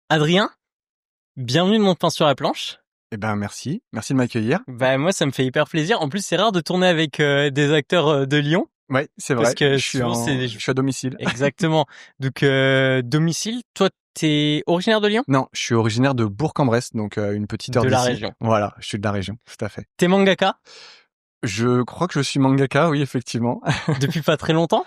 Adrien, bienvenue de Mon pain sur la planche. Eh ben merci de m'accueillir. Bah moi ça me fait hyper plaisir. En plus c'est rare de tourner avec des acteurs de Lyon Ouais, c'est vrai. parce que Je suis souvent c'est je suis à domicile. exactement. Donc domicile, toi t'es originaire de Lyon? Non, je suis originaire de Bourg-en-Bresse, donc une petite heure De la d'ici. région. Voilà, je suis de la région, tout à fait. T'es mangaka Je crois que je suis mangaka, oui, effectivement. depuis pas très longtemps?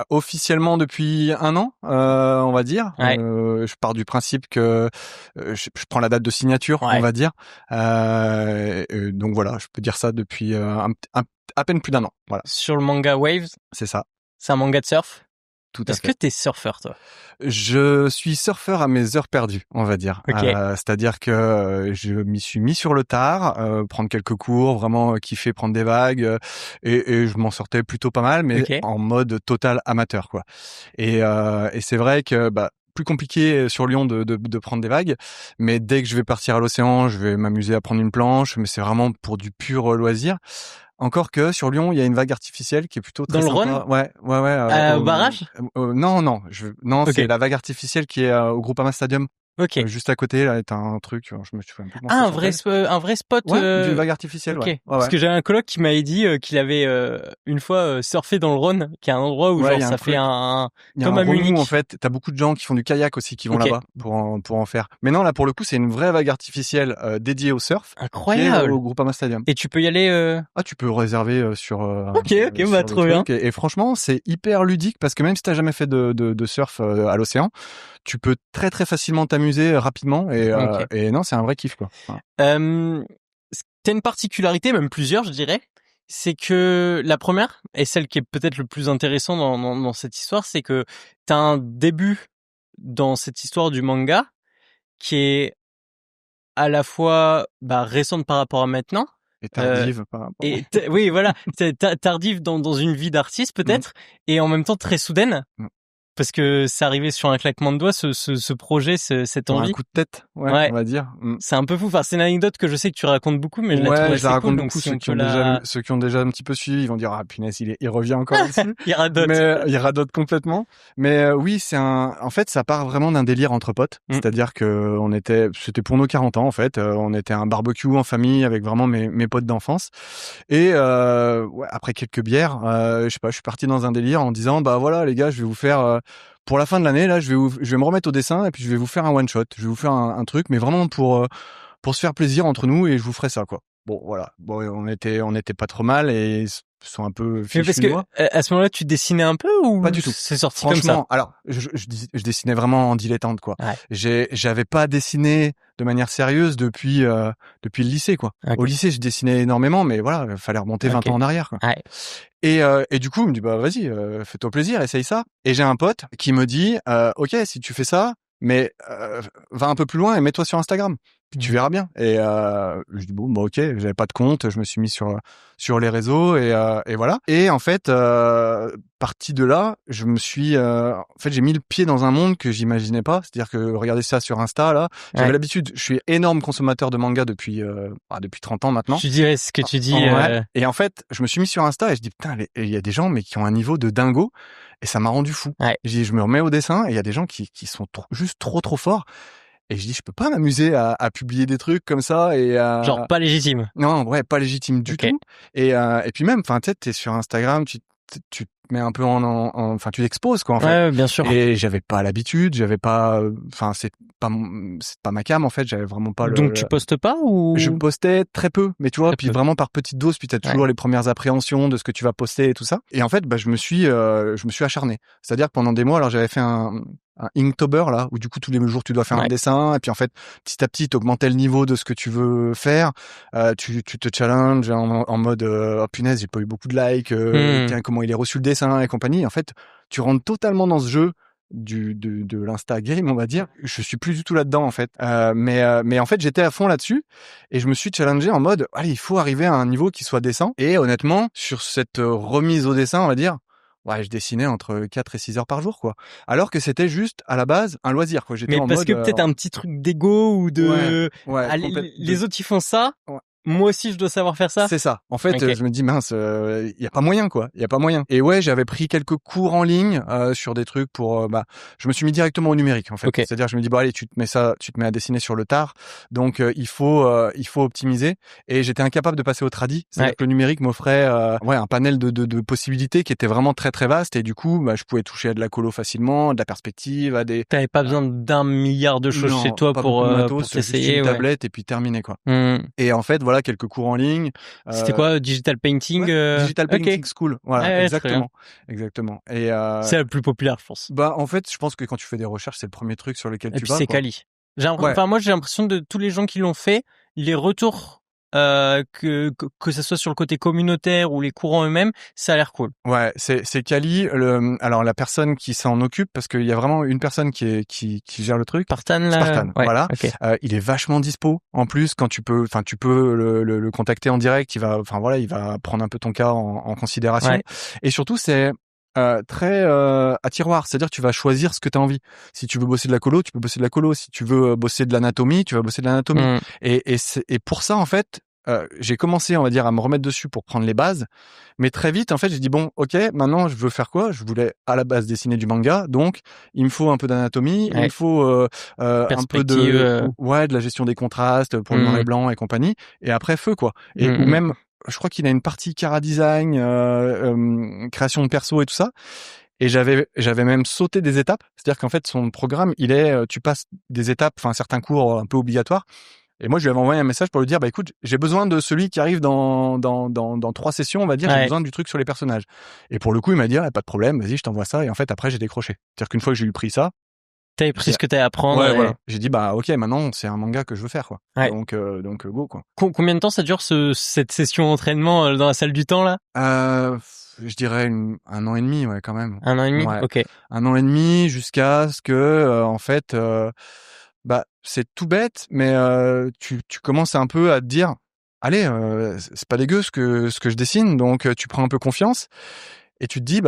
Officiellement depuis 1 an, on va dire. Ouais. Je pars du principe que je prends la date de signature, Ouais. on va dire. Donc voilà, je peux dire ça depuis à peine plus d'1 an. Voilà, Sur le manga Waves, c'est ça, c'est un manga de surf. tout à Est-ce que fait. t'es surfeur toi? Je suis surfeur à mes heures perdues, on va dire. Ok. C'est-à-dire que je m'y suis mis sur le tard, prendre quelques cours, vraiment kiffer prendre des vagues, et je m'en sortais plutôt pas mal, mais Ok. en mode total amateur, quoi. Et c'est vrai que plus compliqué sur Lyon de prendre des vagues, mais dès que je vais partir à l'océan, je vais m'amuser à prendre une planche, mais c'est vraiment pour du pur loisir. Encore que sur Lyon, il y a une vague artificielle qui est plutôt très Dans le sympa. Rhône? Ouais. Au barrage? Non, Ok. c'est la vague artificielle qui est au Groupama Stadium. Ok. Juste à côté, là, t'as un truc, je me souviens plus comment Ah ça s'appelle. un vrai spot. Ouais, d'une vague artificielle, Ok. ouais. Parce que j'avais un coloc qui m'avait dit qu'il avait une fois surfé dans le Rhône, qui est un endroit où Ouais, genre il y a un ça fait truc. Il y a comme un à remous, en Munich. fait. T'as beaucoup de gens qui font du kayak aussi qui vont Ok. là-bas pour en faire. Mais non, là, pour le coup, c'est une vraie vague artificielle dédiée au surf qui est Incroyable. au Groupama Stadium. Et tu peux y aller. Ah, tu peux réserver sur Ok, bah sur le trop bien. truc. Et franchement, c'est hyper ludique parce que même si t'as jamais fait de surf à l'océan, tu peux très très facilement t'amuser rapidement Ok. et non, c'est un vrai kiff, quoi. Voilà. T'as une particularité, même plusieurs, je dirais. C'est que la première, et celle qui est peut-être le plus intéressant dans cette histoire, c'est que t'as un début dans cette histoire du manga qui est à la fois récente par rapport à maintenant. Et tardive par rapport. Oui, voilà, tardive dans une vie d'artiste peut-être, et en même temps très soudaine. Mm. Parce que c'est arrivé sur un claquement de doigts, ce projet, cette Sur un envie. coup de tête, ouais, Ouais. on va dire. C'est un peu fou. Enfin, c'est une anecdote que je sais que tu racontes beaucoup, mais je la trouve Ouais, je assez la raconte cool. Donc, beaucoup. si on peut la... Ceux qui ont déjà un petit peu suivi, ils vont dire, ah, punaise, il revient encore dessus. Il radote. Mais il radote complètement. Mais oui, en fait, ça part vraiment d'un délire entre potes. C'est-à-dire que c'était pour nos 40 ans, en fait. On était à un barbecue en famille avec vraiment mes potes d'enfance. Et ouais, après quelques bières, je sais pas, je suis parti dans un délire en disant, bah voilà, les gars, je vais vous faire pour la fin de l'année, là, je vais me remettre au dessin et puis je vais vous faire un one shot. Je vais vous faire un truc, mais vraiment pour se faire plaisir entre nous et je vous ferai ça, quoi. Bon, voilà. Bon, on était pas trop mal et ils sont un peu Mais parce fichus de que moi. à ce moment-là, tu dessinais un peu ou Pas du tout. c'est sorti comme ça? Franchement, alors je dessinais vraiment en dilettante, quoi. Ouais. J'avais pas dessiné de manière sérieuse depuis le lycée, quoi. Okay. Au lycée, je dessinais énormément, mais voilà, il fallait remonter 20 ans en arrière, quoi. Ouais. Et du coup, il me dit bah vas-y, fais-toi plaisir, essaye ça. Et j'ai un pote qui me dit OK, si tu fais ça, mais va un peu plus loin et mets-toi sur Instagram. Puis tu verras bien. Et je dis bon bah OK, j'avais pas de compte, je me suis mis sur les réseaux et voilà. Et en fait, parti de là, je me suis en fait, j'ai mis le pied dans un monde que j'imaginais pas, c'est-à-dire que regarder ça sur Insta là, j'avais l'habitude, je suis énorme consommateur de manga depuis 30 ans maintenant. Je dirais ce que tu dis Ouais. Et en fait, je me suis mis sur Insta et je dis putain, il y a des gens mais qui ont un niveau de dingo et ça m'a rendu fou. Ouais. Je me remets au dessin et il y a des gens qui sont juste trop forts. Et je dis, je peux pas m'amuser à publier des trucs comme ça et genre pas légitime. Non, ouais, pas légitime du tout. Et puis même, enfin, tu sais, t'es sur Instagram, tu te mets un peu enfin, tu t'exposes, quoi, en fait. Ouais, bien sûr. Et j'avais pas l'habitude, j'avais pas, enfin, c'est pas ma cam, en fait, j'avais vraiment pas Donc tu postes pas ou? Je postais très peu, mais tu vois, puis vraiment par petites doses, puis t'as toujours les premières appréhensions de ce que tu vas poster et tout ça. Et en fait, je me suis acharné. C'est-à-dire que pendant des mois, alors j'avais fait un Inktober là où du coup tous les jours tu dois faire un dessin et puis en fait petit à petit t'augmentais le niveau de ce que tu veux faire, tu te challenges en mode oh punaise j'ai pas eu beaucoup de likes, tiens comment il est reçu le dessin et compagnie. En fait tu rentres totalement dans ce jeu de l'insta game, on va dire. Je suis plus du tout là-dedans en fait, mais en fait j'étais à fond là-dessus et je me suis challengé en mode allez il faut arriver à un niveau qui soit décent. Et honnêtement sur cette remise au dessin on va dire, ouais, je dessinais entre 4 et 6 heures par jour, quoi. Alors que c'était juste, à la base, un loisir, quoi. J'étais mais en parce mode, que peut-être un petit truc d'ego ou de... Ouais, les autres, ils font ça. Ouais. moi aussi je dois savoir faire ça. C'est ça. En fait, je me dis mince, y a pas moyen quoi. Y a pas moyen. Et ouais, j'avais pris quelques cours en ligne sur des trucs pour je me suis mis directement au numérique en fait. C'est-à-dire je me dis bon allez, tu te mets à dessiner sur le tard. Donc il faut optimiser et j'étais incapable de passer au tradi. C'est-à-dire que le numérique m'offrait un panel de possibilités qui était vraiment très très vaste et du coup, je pouvais toucher à de la colo facilement, de la perspective, à des T'avais pas besoin d'un milliard de choses chez toi pour t'essayer, une tablette et puis terminer quoi. Et en fait, voilà quelques cours en ligne. C'était quoi, Digital Painting? Digital Painting School. Voilà, exactement. Et c'est la plus populaire, je pense. En fait, je pense que quand tu fais des recherches, c'est le premier truc sur lequel tu vas. Et puis c'est quali. Moi, j'ai l'impression de tous les gens qui l'ont fait, les retours que ça soit sur le côté communautaire ou les courants eux-mêmes, ça a l'air cool. Ouais, c'est quali. Alors la personne qui s'en occupe, parce qu'il y a vraiment une personne qui gère le truc. Spartan, voilà. Okay. Il est vachement dispo. En plus, quand tu peux le contacter en direct, il va prendre un peu ton cas en considération. Ouais. Et surtout, c'est très à tiroir, c'est-à-dire tu vas choisir ce que tu as envie. Si tu veux bosser de la colo, tu peux bosser de la colo. Si tu veux bosser de l'anatomie, tu vas bosser de l'anatomie. Et pour ça en fait, j'ai commencé, on va dire, à me remettre dessus pour prendre les bases, mais très vite en fait j'ai dit bon, ok, maintenant je veux faire quoi? Je voulais à la base dessiner du manga, donc il me faut un peu d'anatomie, il me faut un peu de la gestion des contrastes pour le noir et blanc et compagnie, et après feu quoi. Et ou même je crois qu'il a une partie Cara Design, création de perso et tout ça. Et j'avais même sauté des étapes. C'est-à-dire qu'en fait, son programme, tu passes des étapes, certains cours un peu obligatoires. Et moi, je lui avais envoyé un message pour lui dire, écoute, j'ai besoin de celui qui arrive dans 3 sessions, on va dire, j'ai besoin du truc sur les personnages. Et pour le coup, il m'a dit, pas de problème, vas-y, je t'envoie ça. Et en fait, après, j'ai décroché. C'est-à-dire qu'une fois que j'ai eu pris ça, t'avais pris ce que t'avais à apprendre. Ouais, voilà. J'ai dit ok, maintenant c'est un manga que je veux faire quoi. Ouais. Donc go quoi. Combien de temps ça dure cette session d'entraînement dans la salle du temps là? Je dirais 1 an et demi, ouais, quand même. 1 an et demi, ouais. Ok. 1 an et demi jusqu'à ce que en fait, c'est tout bête, mais tu commences un peu à te dire, allez, c'est pas dégueu ce que je dessine, donc tu prends un peu confiance et tu te dis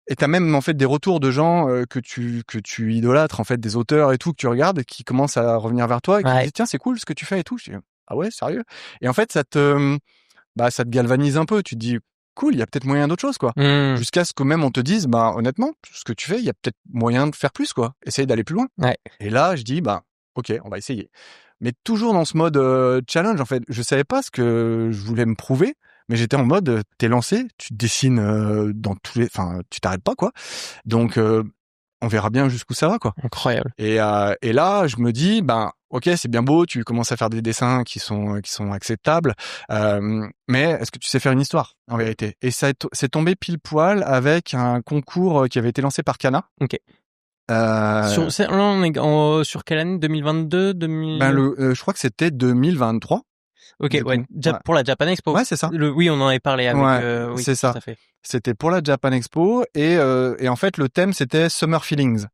et t'as même en fait des retours de gens que tu idolâtres, en fait, des auteurs et tout que tu regardes, qui commencent à revenir vers toi et qui te disent tiens, c'est cool ce que tu fais et tout. Je dis ah ouais, sérieux? Et en fait ça te galvanise un peu. Tu te dis cool, il y a peut-être moyen d'autre chose quoi. Jusqu'à ce que même on te dise honnêtement, ce que tu fais, il y a peut-être moyen de faire plus quoi. Essaye d'aller plus loin. Ouais. Et là je dis ok, on va essayer. Mais toujours dans ce mode challenge en fait. Je savais pas ce que je voulais me prouver. Mais j'étais en mode, t'es lancé, tu dessines dans tous les, tu t'arrêtes pas quoi. Donc on verra bien jusqu'où ça va quoi. Incroyable. Et là je me dis ok, c'est bien beau, tu commences à faire des dessins qui sont acceptables, mais est-ce que tu sais faire une histoire en vérité? Et ça c'est tombé pile poil avec un concours qui avait été lancé par Kana. Ok. Là, on est sur quelle année? 2022, je crois que c'était 2023. Ok, pour la Japan Expo. Ouais, c'est ça. Oui, on en avait parlé avec. Oui, c'est ça. Tout à fait. C'était pour la Japan Expo et en fait le thème c'était Summer Feelings.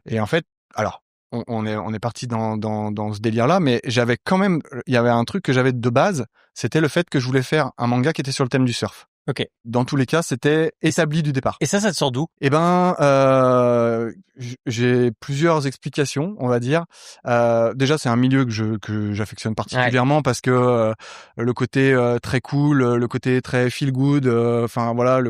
Et en fait, alors on est parti dans ce délire là, mais j'avais quand même, il y avait un truc que j'avais de base, c'était le fait que je voulais faire un manga qui était sur le thème du surf. Ok. Dans tous les cas, c'était établi du départ. Et ça te sort d'où? J'ai plusieurs explications, on va dire. Déjà, c'est un milieu que j'affectionne particulièrement parce que le côté très cool, le côté très feel good, voilà,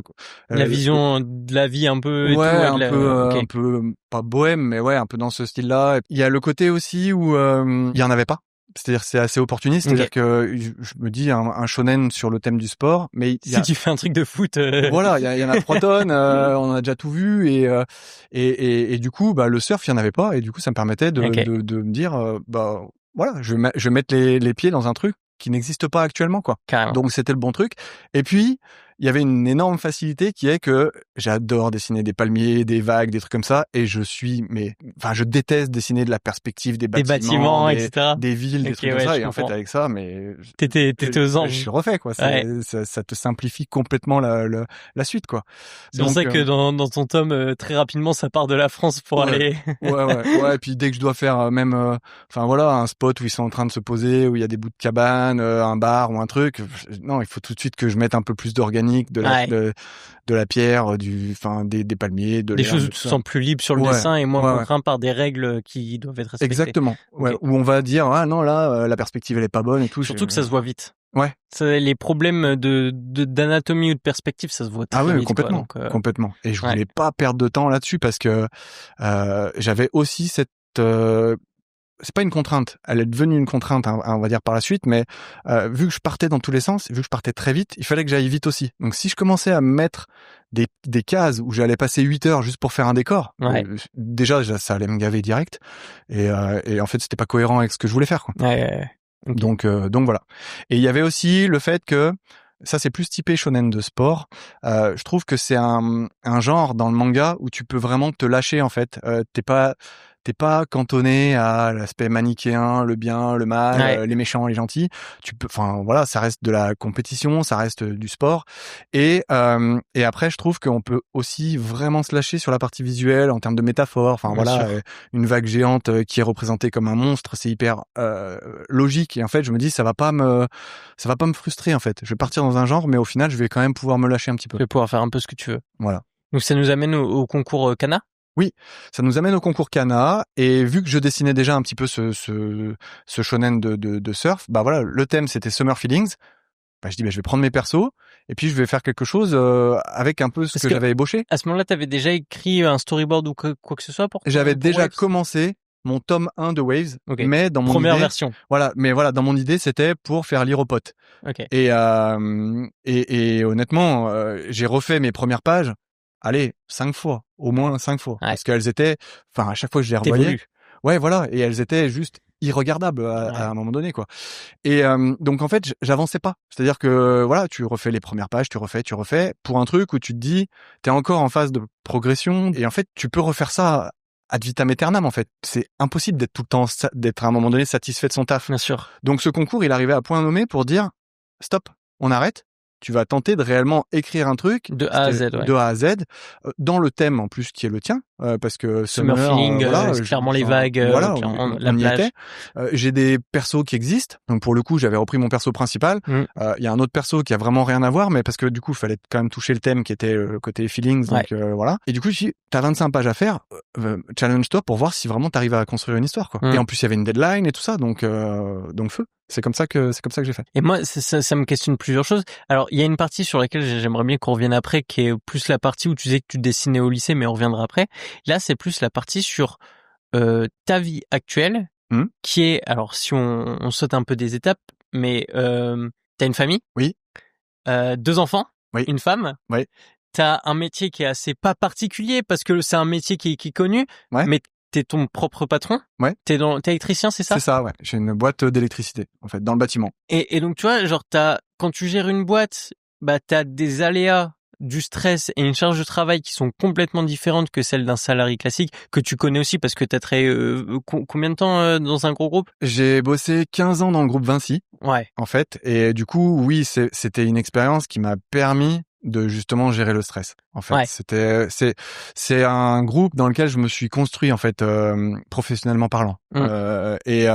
la vision de la vie un peu. Un peu pas bohème, mais ouais, un peu dans ce style-là. Il y a le côté aussi où il y en avait pas. C'est-à-dire c'est assez opportuniste, c'est-à-dire que je me dis un shonen sur le thème du sport, mais si tu fais un truc de foot, voilà, il y en a 3 tonnes, on a déjà tout vu et du coup le surf il y en avait pas et du coup ça me permettait de me dire voilà, je vais mettre les pieds dans un truc qui n'existe pas actuellement quoi. Carrément. Donc c'était le bon truc. Et puis il y avait une énorme facilité qui est que j'adore dessiner des palmiers, des vagues, des trucs comme ça, et je déteste dessiner de la perspective des bâtiments, etc., des villes, des trucs comme ça. Et en fait, avec ça, t'étais aux anges. Je suis refait, quoi. Ça te simplifie complètement la suite, quoi. C'est pour ça que dans ton tome, très rapidement, ça part de la France pour aller. Ouais. Et puis dès que je dois faire un spot où ils sont en train de se poser, où il y a des bouts de cabane, un bar ou un truc, non, il faut tout de suite que je mette un peu plus d'organisme organique, de la pierre, des palmiers, de des l'herbe, choses où tu te sens plus libre sur le dessin et moins contraint par des règles qui doivent être respectées. Exactement. Okay. Ouais, où on va dire ah non là la perspective elle est pas bonne et tout. Surtout que ça se voit vite. Ouais. Les problèmes d'anatomie ou de perspective, ça se voit très vite. Complètement, quoi, donc, complètement. Et je voulais pas perdre de temps là-dessus parce que j'avais aussi cette c'est pas une contrainte, elle est devenue une contrainte, hein, on va dire par la suite, mais vu que je partais dans tous les sens, vu que je partais très vite, il fallait que j'aille vite aussi. Donc si je commençais à mettre des cases où j'allais passer 8 heures juste pour faire un décor, déjà ça allait me gaver direct, et en fait c'était pas cohérent avec ce que je voulais faire, quoi. Okay. Donc voilà. Et il y avait aussi le fait que ça c'est plus typé shonen de sport. Je trouve que c'est un genre dans le manga où tu peux vraiment te lâcher en fait. T'es pas cantonné à l'aspect manichéen, le bien, le mal, les méchants, les gentils. Voilà, ça reste de la compétition, ça reste du sport. Et après, je trouve qu'on peut aussi vraiment se lâcher sur la partie visuelle en termes de métaphores. Enfin voilà, une vague géante qui est représentée comme un monstre, c'est hyper logique. Et en fait, je me dis, ça va pas me frustrer en fait. Je vais partir dans un genre, mais au final, je vais quand même pouvoir me lâcher un petit peu. Tu vas pouvoir faire un peu ce que tu veux. Voilà. Donc ça nous amène au concours Kana. Oui, ça nous amène au concours Kana, et vu que je dessinais déjà un petit peu ce shonen de surf, bah voilà, le thème c'était Summer Feelings. Bah je dis je vais prendre mes persos et puis je vais faire quelque chose avec un peu ce que j'avais ébauché. À ce moment-là, tu avais déjà écrit un storyboard ou quoi que ce soit pour J'avais déjà Waves? Commencé mon tome 1 de Waves, mais dans mon première idée, version. Voilà, mais voilà, dans mon idée, c'était pour faire lire aux potes. Okay. Et honnêtement, j'ai refait mes premières pages. Allez, 5 fois, au moins 5 fois, parce qu'elles étaient, à chaque fois que je les revoyais, ouais, voilà, et elles étaient juste irregardables à un moment donné, quoi. Et donc en fait, j'avançais pas. C'est-à-dire que voilà, tu refais les premières pages, tu refais pour un truc où tu te dis, t'es encore en phase de progression, et en fait, tu peux refaire ça ad vitam aeternam, en fait. C'est impossible d'être tout le temps, d'être à un moment donné satisfait de son taf. Bien sûr. Donc ce concours, il arrivait à point nommé pour dire, stop, on arrête. Tu vas tenter de réellement écrire un truc de A à Z, de A à Z, dans le thème en plus qui est le tien, parce que Summer Feeling, clairement les vagues, voilà, clairement on y la plage. J'ai des persos qui existent, donc pour le coup j'avais repris mon perso principal. Il y a un autre perso qui a vraiment rien à voir, mais parce que du coup il fallait quand même toucher le thème qui était le côté feelings, donc voilà. Et du coup je dis, t'as 25 pages à faire, challenge-toi pour voir si vraiment t'arrives à construire une histoire, quoi. Et en plus il y avait une deadline et tout ça, donc feu. C'est comme ça que j'ai fait. Et moi, ça me questionne plusieurs choses. Alors, il y a une partie sur laquelle j'aimerais bien qu'on revienne après, qui est plus la partie où tu disais que tu dessinais au lycée, mais on reviendra après. Là, c'est plus la partie sur ta vie actuelle, qui est, alors si on saute un peu des étapes, mais t'as une famille, 2 enfants, une femme, t'as un métier qui est assez pas particulier parce que c'est un métier qui est connu, mais t'es ton propre patron. T'es électricien, c'est ça? C'est ça, ouais. J'ai une boîte d'électricité, en fait, dans le bâtiment. Et donc, tu vois, genre, quand tu gères une boîte, t'as des aléas, du stress et une charge de travail qui sont complètement différentes que celles d'un salarié classique, que tu connais aussi parce que t'as travaillé combien de temps dans un gros groupe? J'ai bossé 15 ans dans le groupe Vinci. En fait. Et du coup, oui, c'était une expérience qui m'a permis de justement gérer le stress. En fait, c'est un groupe dans lequel je me suis construit en fait professionnellement parlant. Et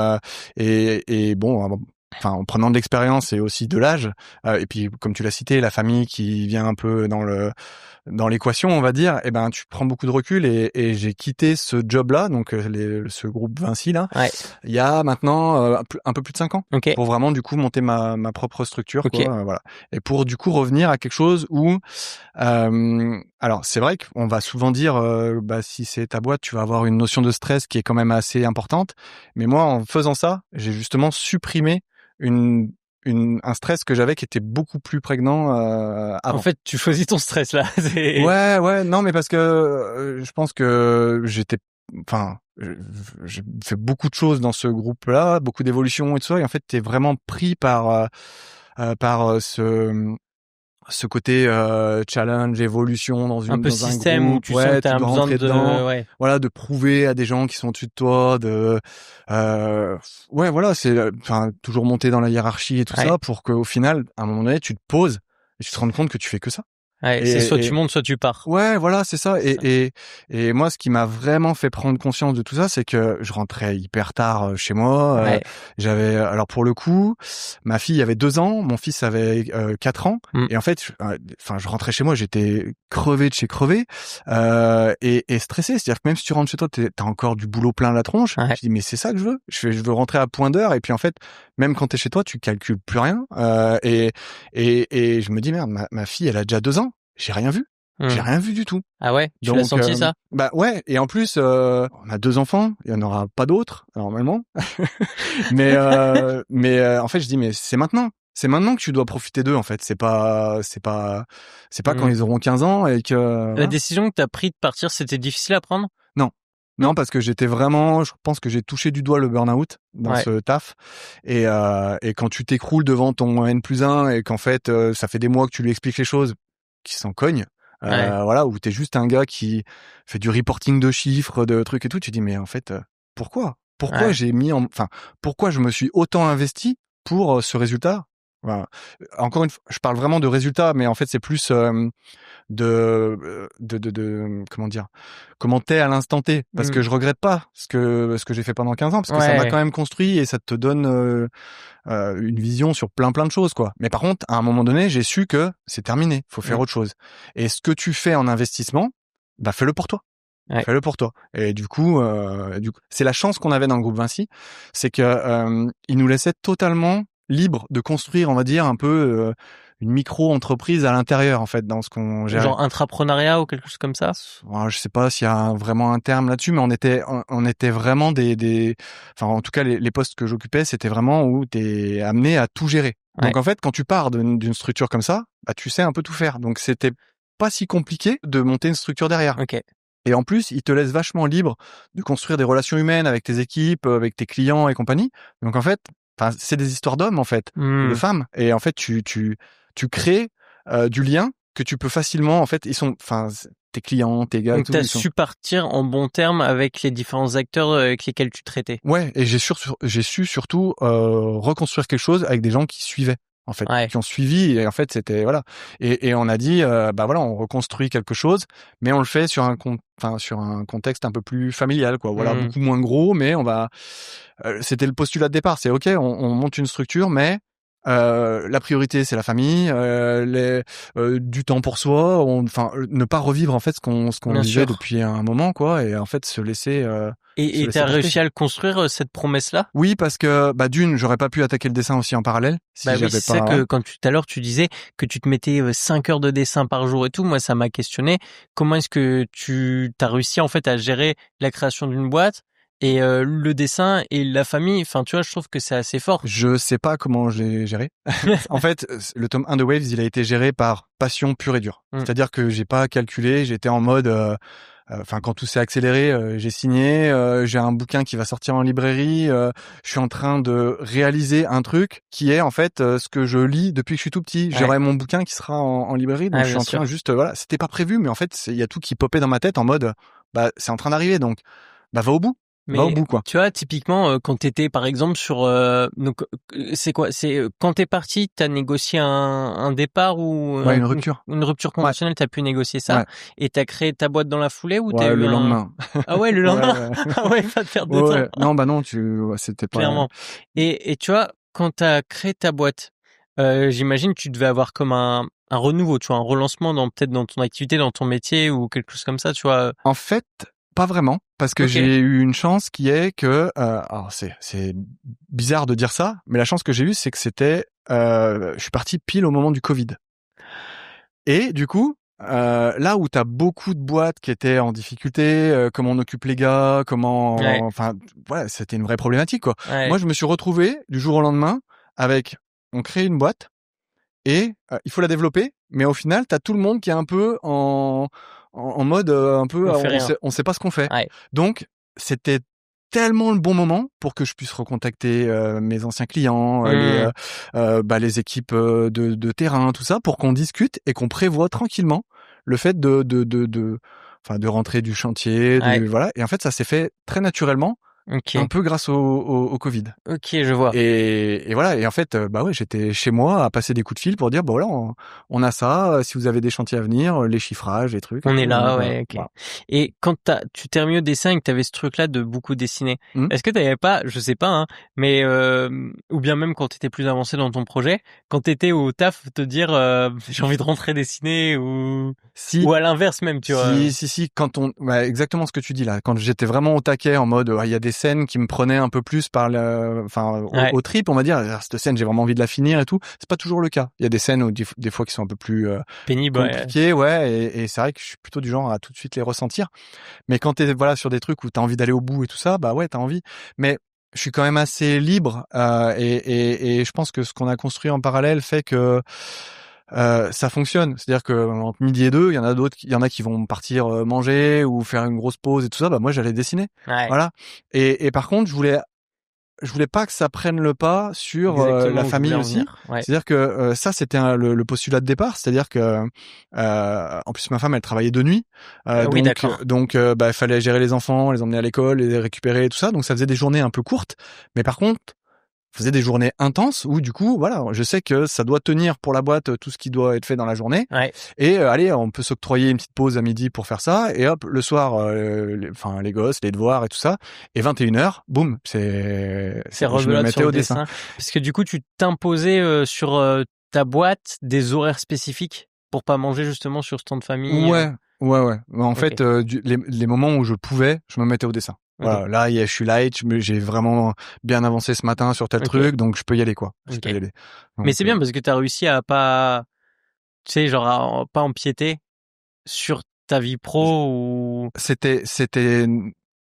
bon, en prenant de l'expérience et aussi de l'âge, et puis comme tu l'as cité, la famille qui vient un peu dans l'équation, on va dire, et ben tu prends beaucoup de recul, et j'ai quitté ce job-là, donc ce groupe Vinci là, il y a maintenant un peu plus de 5 ans, pour vraiment du coup monter ma propre structure, quoi, voilà. Et pour du coup revenir à quelque chose où alors c'est vrai qu'on va souvent dire si c'est ta boîte, tu vas avoir une notion de stress qui est quand même assez importante, mais moi en faisant ça, j'ai justement supprimé un stress que j'avais qui était beaucoup plus prégnant avant. En fait, tu choisis ton stress là. Ouais, non, mais parce que je pense que j'ai fait beaucoup de choses dans ce groupe-là, beaucoup d'évolutions et tout ça, et en fait, t'es vraiment pris par ce côté challenge, évolution dans un peu dans système un groupe, où tu sens que t'as besoin de voilà, de prouver à des gens qui sont au-dessus de toi, voilà, c'est toujours monter dans la hiérarchie et tout ça, pour qu'au final, à un moment donné, tu te poses et tu te rends compte que tu fais que ça. Ouais, c'est soit tu montes, soit tu pars. Ouais, voilà, c'est ça. Et moi, ce qui m'a vraiment fait prendre conscience de tout ça, c'est que je rentrais hyper tard chez moi. Ouais. Alors pour le coup, ma fille avait 2 ans, mon fils avait 4 ans. Et en fait, je rentrais chez moi, j'étais crevé de chez crevé et stressé. C'est-à-dire que même si tu rentres chez toi, t'as encore du boulot plein la tronche. Ouais. Je dis mais c'est ça que je veux. Je veux rentrer à point d'heure. Et puis en fait, même quand t'es chez toi, tu calcules plus rien. Et je me dis merde, ma fille, elle a déjà 2 ans. J'ai rien vu. J'ai rien vu du tout. Ah ouais, tu l'as senti ça? Bah ouais, et en plus on a 2 enfants, il y en aura pas d'autres normalement. mais en fait je dis mais c'est maintenant. C'est maintenant que tu dois profiter d'eux en fait, c'est pas quand ils auront 15 ans et que La décision que tu as prise de partir, c'était difficile à prendre? Non, parce que je pense que j'ai touché du doigt le burn-out dans ce taf. Et quand tu t'écroules devant ton N+1 et qu'en fait, ça fait des mois que tu lui expliques les choses qui s'en cognent, voilà, où t'es juste un gars qui fait du reporting de chiffres, de trucs et tout, tu dis, mais en fait, pourquoi pourquoi je me suis autant investi pour ce résultat? Voilà. Encore une fois, je parle vraiment de résultat, mais en fait, c'est plus, comment dire, comment t'es à l'instant T, parce que je regrette pas ce que j'ai fait pendant 15 ans, parce que ça m'a quand même construit et ça te donne une vision sur plein de choses, quoi. Mais par contre, à un moment donné, j'ai su que c'est terminé, faut faire autre chose. Et ce que tu fais en investissement, bah fais-le pour toi. Fais-le pour toi. Et du coup, c'est la chance qu'on avait dans le groupe Vinci, c'est que ils nous laissaient totalement libres de construire, on va dire, un peu une micro-entreprise à l'intérieur, en fait, dans ce qu'on gérait. Genre intrapreneuriat ou quelque chose comme ça? Je sais pas s'il y a vraiment un terme là-dessus, mais on était vraiment enfin, en tout cas, les postes que j'occupais, c'était vraiment où t'es amené à tout gérer. Donc, en fait, quand tu pars d'une structure comme ça, bah, tu sais un peu tout faire. Donc, c'était pas si compliqué de monter une structure derrière. Ok. Et en plus, ils te laissent vachement libre de construire des relations humaines avec tes équipes, avec tes clients et compagnie. Donc, en fait, c'est des histoires d'hommes, en fait, ou de femmes. Et en fait, tu crées du lien que tu peux facilement, en fait, tes clients, tes gars. Donc, t'as su partir en bon terme avec les différents acteurs avec lesquels tu traitais. Ouais, et j'ai su surtout reconstruire quelque chose avec des gens qui suivaient, en fait, qui ont suivi. Et en fait, c'était voilà. Et on a dit, bah voilà, on reconstruit quelque chose, mais on le fait sur un contexte un peu plus familial, quoi. Voilà, beaucoup moins gros, mais on va. C'était le postulat de départ. C'est ok, on monte une structure, mais la priorité c'est la famille, du temps pour soi, ne pas revivre en fait ce qu'on vivait depuis un moment, quoi, et en fait se laisser et t'as réussi à le construire cette promesse là? Oui, parce que d'une, j'aurais pas pu attaquer le dessin aussi en parallèle si j'avais pas. C'est ça que quand tout à l'heure tu disais que tu te mettais 5 heures de dessin par jour et tout, moi ça m'a questionné. Comment est-ce que tu t'as réussi en fait à gérer la création d'une boîte et le dessin et la famille? Enfin, tu vois, je trouve que c'est assez fort. Je sais pas comment je l'ai géré. En fait, le tome 1 de Waves, il a été géré par passion pure et dure. C'est-à-dire que j'ai pas calculé, j'étais en mode quand tout s'est accéléré, j'ai signé, j'ai un bouquin qui va sortir en librairie, je suis en train de réaliser un truc qui est en fait ce que je lis depuis que je suis tout petit. J'aurai mon bouquin qui sera en librairie, donc je suis en train juste voilà, c'était pas prévu, mais en fait il y a tout qui popait dans ma tête en mode c'est en train d'arriver, donc va au bout. Mais va au bout, quoi. Tu vois, typiquement, quand t'étais par exemple sur donc c'est quoi? C'est quand t'es parti, t'as négocié un départ ou une rupture. Une rupture conventionnelle, t'as pu négocier ça et t'as créé ta boîte dans la foulée ou t'as eu le lendemain. Ah ouais, le lendemain. Ah ouais, pas de perdre de temps. Non, non, c'était pas clairement. Et tu vois, quand t'as créé ta boîte, j'imagine que tu devais avoir comme un renouveau, tu vois, un relancement peut-être dans ton activité, dans ton métier ou quelque chose comme ça, tu vois. En fait, pas vraiment, parce que j'ai eu une chance qui est que, alors c'est bizarre de dire ça, mais la chance que j'ai eue, c'est que je suis parti pile au moment du Covid. Et du coup, là où t'as beaucoup de boîtes qui étaient en difficulté, comment on occupe les gars, c'était une vraie problématique, quoi. Moi, je me suis retrouvé du jour au lendemain avec, on crée une boîte et il faut la développer, mais au final, t'as tout le monde qui est un peu en mode un peu on sait pas ce qu'on fait. Donc c'était tellement le bon moment pour que je puisse recontacter mes anciens clients, les équipes de terrain, tout ça, pour qu'on discute et qu'on prévoit tranquillement le fait de rentrer du chantier, voilà. Et en fait, ça s'est fait très naturellement Ok. Un peu grâce au Covid. Ok, je vois. Et voilà. Et en fait, bah ouais, j'étais chez moi à passer des coups de fil pour dire, bon voilà, on a ça. Si vous avez des chantiers à venir, les chiffrages, les trucs. Et On tout, est là, donc, ouais, ok. voilà. Et quand tu t'es remis au dessin et que t'avais ce truc-là de beaucoup dessiner, Mmh. est-ce que t'avais pas, je sais pas, hein, mais ou bien même quand t'étais plus avancé dans ton projet, quand t'étais au taf, te dire j'ai envie de rentrer dessiner Si, ou à l'inverse même, tu vois. si, quand exactement ce que tu dis là, quand j'étais vraiment au taquet en mode, il y a des scènes qui me prenaient un peu plus par Ouais. au trip, on va dire, ah, cette scène, j'ai vraiment envie de la finir et tout. C'est pas toujours le cas. Il y a des scènes où des fois qui sont un peu plus Pénible, ouais. compliquées, ouais, et c'est vrai que je suis plutôt du genre à tout de suite les ressentir. Mais quand t'es, voilà, sur des trucs où t'as envie d'aller au bout et tout ça, bah ouais, t'as envie. Mais je suis quand même assez libre, et je pense que ce qu'on a construit en parallèle fait que ça fonctionne. C'est-à-dire que entre midi et deux, il y en a qui vont partir manger ou faire une grosse pause et tout ça. Bah moi, j'allais dessiner. Ouais. Voilà. Et par contre, je voulais pas que ça prenne le pas sur Exactement la où je voulais famille en aussi. venir. Ouais. C'est-à-dire que ça, c'était le postulat de départ. C'est-à-dire que en plus ma femme, elle travaillait de nuit, Oui, d'accord. bah il fallait gérer les enfants, les emmener à l'école, les récupérer et tout ça. Donc ça faisait des journées un peu courtes. Mais par contre, faisait des journées intenses où du coup voilà, je sais que ça doit tenir pour la boîte tout ce qui doit être fait dans la journée, Ouais. et allez, on peut s'octroyer une petite pause à midi pour faire ça, et hop, le soir les gosses, les devoirs et tout ça, et 21h, boum, C'est je me rebelote mettais sur le au dessin. dessin. Parce que du coup, tu t'imposais sur ta boîte des horaires spécifiques pour pas manger justement sur ce temps de famille. Ouais. Mais en Ok. fait les moments où je pouvais, je me mettais au dessin. Ok. Voilà, là je suis light, j'ai vraiment bien avancé ce matin sur tel Ok. truc, donc je peux y aller quoi. Je peux Ok. y aller. Mais Donc c'est bien parce que t'as réussi à pas, tu sais, genre pas empiéter sur ta vie pro ou. c'était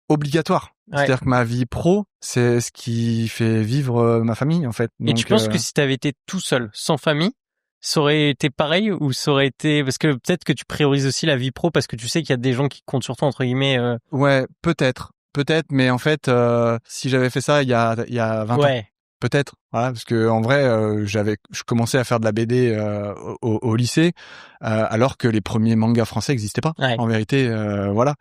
obligatoire. Ouais. C'est-à-dire que ma vie pro, c'est ce qui fait vivre ma famille en fait. Et tu Donc penses que si t'avais été tout seul, sans famille, ça aurait été pareil ou ça aurait été parce que peut-être que tu priorises aussi la vie pro parce que tu sais qu'il y a des gens qui comptent sur toi entre guillemets. ouais, peut-être, mais en fait, si j'avais fait ça il y a 20 ans, Ouais. peut-être, voilà, parce que en vrai, je commençais à faire de la BD au lycée, alors que les premiers mangas français n'existaient pas. Ouais. En vérité, voilà.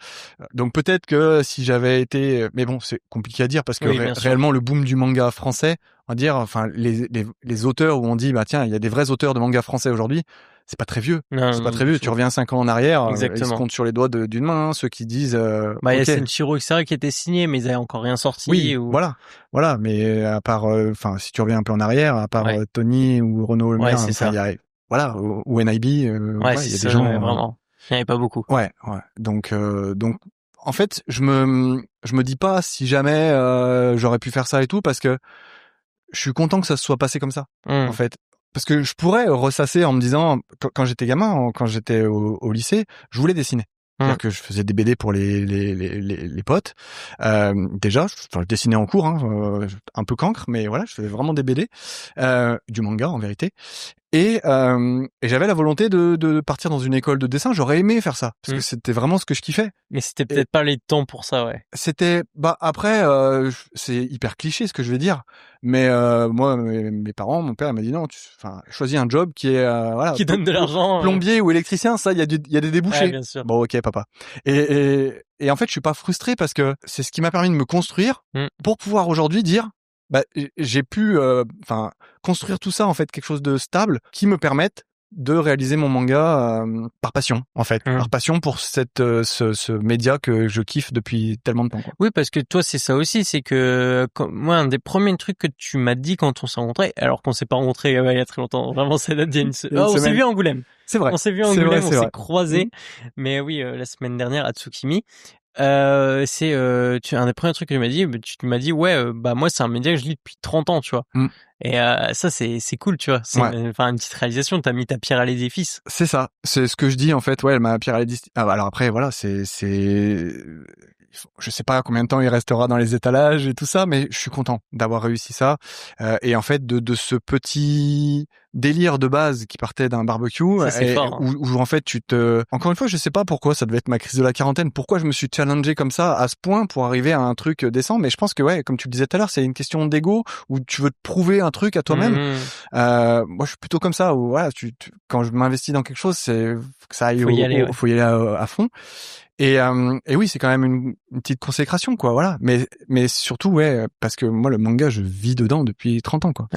Donc peut-être que si j'avais été, mais bon, c'est compliqué à dire parce que Oui, bien sûr. réellement le boom du manga français, on va dire, enfin les auteurs où on dit bah tiens, il y a des vrais auteurs de manga français aujourd'hui. C'est pas très vieux. Non, C'est pas non, très du vieux. tout. Tu reviens 5 ans en arrière, ils se Exactement. comptent sur les doigts d'une main, hein, ceux qui disent Bah, il y a ok. Senshiro X qui était signé, mais ils avaient encore rien sorti Oui, ou. voilà, mais à part, enfin, si tu reviens un peu en arrière, à part Ouais. Tony ou Renaud Le Ouais, Maire, c'est enfin, il y ça. a, voilà, ou NIB, Ouais, ouais, c'est il y a des ça, ouais, gens, vraiment. Il n'y en avait pas beaucoup. ouais. Donc, en fait, je me dis pas si jamais j'aurais pu faire ça et tout, parce que je suis content que ça se soit passé comme ça, en Hmm. fait. Parce que je pourrais ressasser en me disant, quand j'étais gamin, quand j'étais au lycée, je voulais dessiner. Hmm. C'est-à-dire que je faisais des BD pour les potes. Déjà, je dessinais en cours, hein, un peu cancre, mais voilà, je faisais vraiment des BD, du manga en vérité. Et j'avais la volonté de partir dans une école de dessin. J'aurais aimé faire ça parce Hmm. que c'était vraiment ce que je kiffais. Mais c'était Et peut-être pas les temps pour ça, ouais. c'était, bah après, c'est hyper cliché ce que je vais dire, mais moi, mes parents, mon père, il m'a dit non, enfin, choisis un job qui est voilà, Qui donne de l'argent. plombier ou électricien, ça, il y a des Ouais, débouchés. bien sûr. Bon, ok, papa. Et en fait, je suis pas frustré parce que c'est ce qui m'a permis de me construire Hmm. pour pouvoir aujourd'hui dire, bah, j'ai pu, enfin, construire tout ça en fait, quelque chose de stable qui me permette de réaliser mon manga par passion, en fait, par passion pour ce média que je kiffe depuis tellement de temps, quoi. Oui, parce que toi, c'est ça aussi, c'est que moi, un des premiers trucs que tu m'as dit quand on s'est rencontrés, alors qu'on s'est pas rencontrés il y a très longtemps, vraiment, c'est date d'il y a une Il y a une on s'est semaine. vu à Angoulême. C'est vrai. On s'est vu à C'est vrai, Angoulême, on c'est s'est vrai. croisés. Mais oui, la semaine dernière à Tsukimi, c'est un des premiers trucs que tu m'as dit, tu m'as dit ouais, bah moi c'est un média que je lis depuis 30 ans, tu vois. Mm. Et ça c'est cool, tu vois. C'est Ouais. une petite réalisation, t'as mis ta pierre à l'édifice. C'est ça. C'est ce que je dis, en fait. Ouais, ma pierre à l'édifice. Ah, bah, alors après, voilà, je sais pas combien de temps il restera dans les étalages et tout ça, mais je suis content d'avoir réussi ça. Et en fait, de ce petit délire de base qui partait d'un barbecue, Ça, c'est et fort, hein. où en fait encore une fois, je sais pas pourquoi ça devait être ma crise de la quarantaine, pourquoi je me suis challengé comme ça à ce point pour arriver à un truc décent, mais je pense que ouais, comme tu le disais tout à l'heure, c'est une question d'ego où tu veux te prouver un truc à toi-même. Moi, je suis plutôt comme ça où voilà, quand je m'investis dans quelque chose, c'est que ça aille Faut y aller, ouais. faut y aller à fond. Et oui, c'est quand même une petite consécration, quoi, voilà. Mais surtout, ouais, parce que moi, le manga, je vis dedans depuis 30 ans, quoi.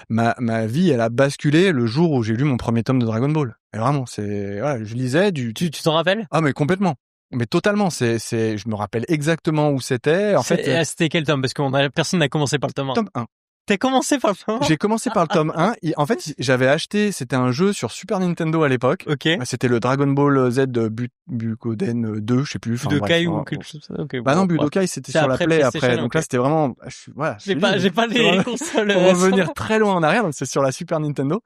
Ma vie, elle a basculé le jour où j'ai lu mon premier tome de Dragon Ball. Et vraiment, voilà, je lisais Tu t'en rappelles? Ah, mais complètement. Mais totalement, je me rappelle exactement où c'était. En fait, c'était quel tome? Parce personne n'a commencé par le tome 1. Tome 1. T'as commencé par le tome 1? J'ai commencé par le tome 1. En fait, j'avais acheté, c'était un jeu sur Super Nintendo à l'époque. Ok. C'était le Dragon Ball Z Bukoden 2, je sais plus. Budokai ou quelque chose comme ça. Okay, bah non, Budokai, c'était sur la Play après. Donc là, c'était vraiment, j'ai pas les consoles. Pour revenir très loin en arrière, donc c'est sur la Super Nintendo.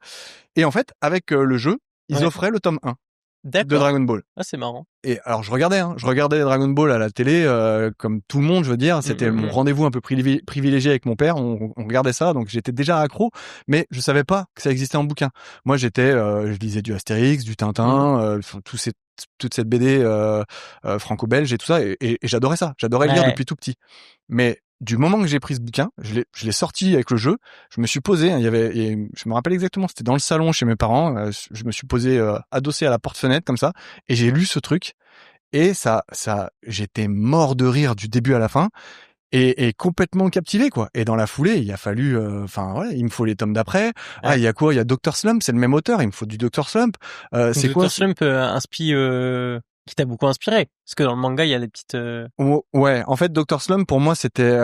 Et en fait, avec le jeu, ils offraient le tome 1. De Dragon Ball. Ah, c'est marrant. Et alors je regardais Dragon Ball à la télé comme tout le monde, je veux dire, c'était mon rendez-vous un peu privilégié avec mon père, on regardait ça, donc j'étais déjà accro, mais je savais pas que ça existait en bouquin. Moi je lisais du Astérix, du Tintin, toute cette BD franco-belge et tout ça, et j'adorais ça, j'adorais lire depuis tout petit. Mais du moment que j'ai pris ce bouquin, je l'ai sorti avec le jeu, je me suis posé, je me rappelle exactement, c'était dans le salon chez mes parents, je me suis posé adossé à la porte-fenêtre comme ça, et j'ai lu ce truc, et ça, j'étais mort de rire du début à la fin, et complètement captivé, quoi. Et dans la foulée, il a fallu, il me faut les tomes d'après. Ah, il y a quoi? Il y a Dr. Slump, c'est le même auteur, il me faut du Dr. Slump. C'est quoi? Dr. Slump qui t'a beaucoup inspiré, parce que dans le manga il y a des petites ouais, en fait Dr. Slump pour moi c'était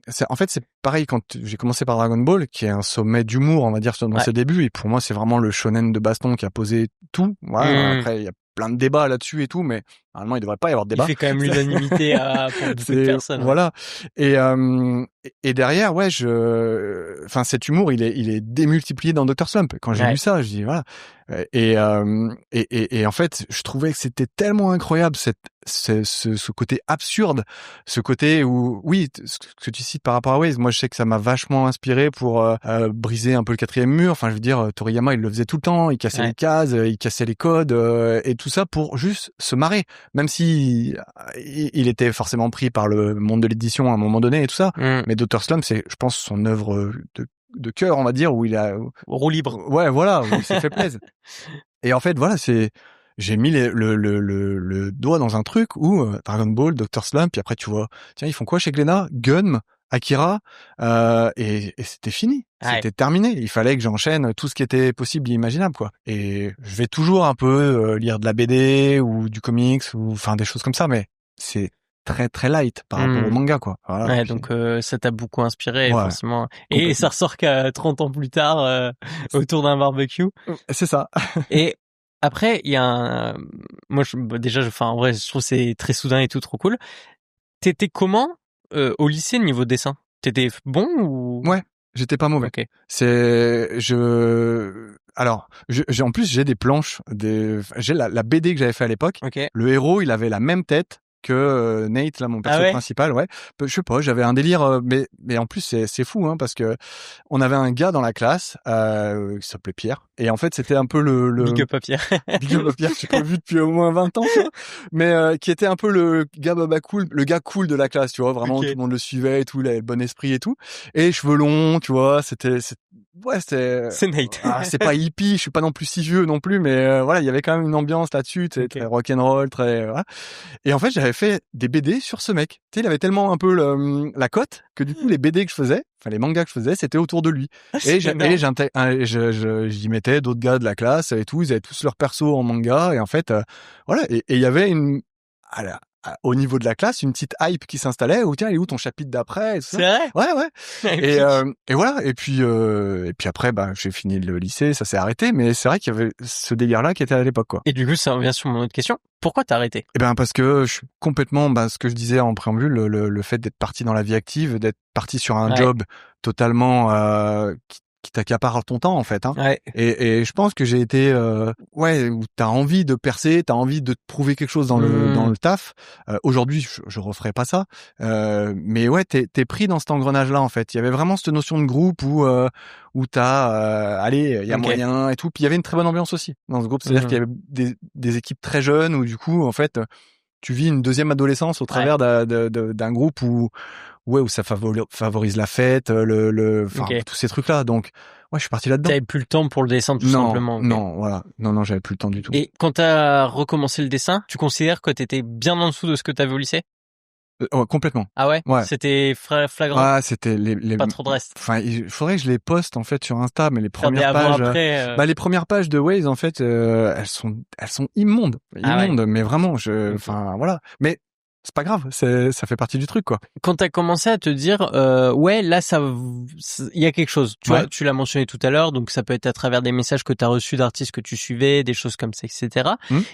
c'est pareil quand j'ai commencé par Dragon Ball, qui est un sommet d'humour, on va dire, dans ses débuts, et pour moi c'est vraiment le shonen de baston qui a posé tout. Voilà. Après il y a plein de débats là-dessus et tout, mais normalement il devrait pas y avoir de débat. Il fait quand même l'unanimité pour beaucoup de personnes. Voilà. Et derrière, ouais, cet humour, il est démultiplié dans Dr. Slump. Quand j'ai lu ça, je dis voilà. Et en fait, je trouvais que c'était tellement incroyable ce côté absurde, ce côté où, oui, ce que tu cites par rapport à Waze, moi je sais que ça m'a vachement inspiré pour briser un peu le quatrième mur. Enfin, je veux dire, Toriyama, il le faisait tout le temps, il cassait les cases, il cassait les codes, et tout ça pour juste se marrer, même si il était forcément pris par le monde de l'édition à un moment donné et tout ça. Mais Dr. Slump, c'est, je pense, son œuvre de cœur, on va dire, où il a roue libre. Ouais, voilà, où il s'est fait plaisir. Et en fait, voilà, j'ai mis le doigt dans un truc où Dragon Ball, Dr. Slump, puis après tu vois, tiens, ils font quoi chez Glénat? Gun, Akira, et c'était fini. C'était terminé. Il fallait que j'enchaîne tout ce qui était possible et imaginable, quoi. Et je vais toujours un peu lire de la BD ou du comics ou enfin des choses comme ça, mais c'est très très light par rapport au manga, quoi. Voilà, donc ça t'a beaucoup inspiré, forcément. Et ça ressort qu'à 30 ans plus tard autour d'un barbecue. C'est ça. Et après, il y a moi en vrai, je trouve c'est très soudain et tout, trop cool. T'étais comment au lycée niveau dessin? T'étais bon ou? Ouais, j'étais pas mauvais. Okay. Alors, en plus j'ai des planches, j'ai la BD que j'avais fait à l'époque. Okay. Le héros, il avait la même tête que Nate, là, mon perso principal, ouais. Je sais pas, j'avais un délire, mais en plus c'est fou, hein, parce que on avait un gars dans la classe qui s'appelait Pierre, et en fait c'était un peu le Big up à Pierre. Big up à Pierre, j'ai pas vu depuis au moins 20 ans, tu vois, mais qui était un peu le gars baba cool, le gars cool de la classe, tu vois, vraiment tout le monde le suivait et tout, il avait le bon esprit et tout, et cheveux longs, tu vois, c'est Nate. C'est pas hippie, je suis pas non plus si vieux non plus, mais voilà, il y avait quand même une ambiance là-dessus, très rock'n'roll, très voilà. Et en fait, j'avais fait des BD sur ce mec. Tu sais, il avait tellement un peu la cote que du coup, les BD que je faisais, enfin les mangas que je faisais, c'était autour de lui. Et j'y mettais d'autres gars de la classe et tout, ils avaient tous leurs persos en manga, et en fait, voilà. Et il y avait au niveau de la classe, une petite hype qui s'installait, où tiens, il est où ton chapitre d'après? C'est vrai? Ouais. Et voilà. Et puis après, j'ai fini le lycée, ça s'est arrêté, mais c'est vrai qu'il y avait ce délire-là qui était à l'époque, quoi. Et du coup, ça revient sur mon autre question. Pourquoi t'as arrêté? Eh ben, parce que je suis complètement, ce que je disais en préambule, le fait d'être parti dans la vie active, d'être parti sur un job totalement, qui t'accapare ton temps, en fait, hein. Et je pense que j'ai été où t'as envie de percer, t'as envie de prouver quelque chose dans le taf. Aujourd'hui, je referai pas ça, mais ouais, t'es pris dans cet engrenage là, en fait. Il y avait vraiment cette notion de groupe où t'as allez, il y a moyen et tout, puis il y avait une très bonne ambiance aussi dans ce groupe, c'est-à-dire qu'il y avait des équipes très jeunes où du coup, en fait, tu vis une deuxième adolescence au travers d'un groupe où ça favorise la fête, tous ces trucs-là. Donc, ouais, je suis parti là-dedans. T'avais plus le temps pour le dessin, tout simplement. Okay. Non, voilà. Non, j'avais plus le temps du tout. Et quand t'as recommencé le dessin, tu considères que t'étais bien en dessous de ce que t'avais au lycée? Complètement. Ah ouais? C'était flagrant? Ah, c'était pas trop de reste. Enfin, il faudrait que je les poste, en fait, sur Insta, mais les premières pages. Les premières pages de Waze, en fait, elles sont immondes. Mais vraiment, voilà. Mais, c'est pas grave, ça fait partie du truc, quoi. Quand t'as commencé à te dire, ouais, là, il y a quelque chose. Tu vois, tu l'as mentionné tout à l'heure, donc ça peut être à travers des messages que t'as reçus d'artistes que tu suivais, des choses comme ça, etc.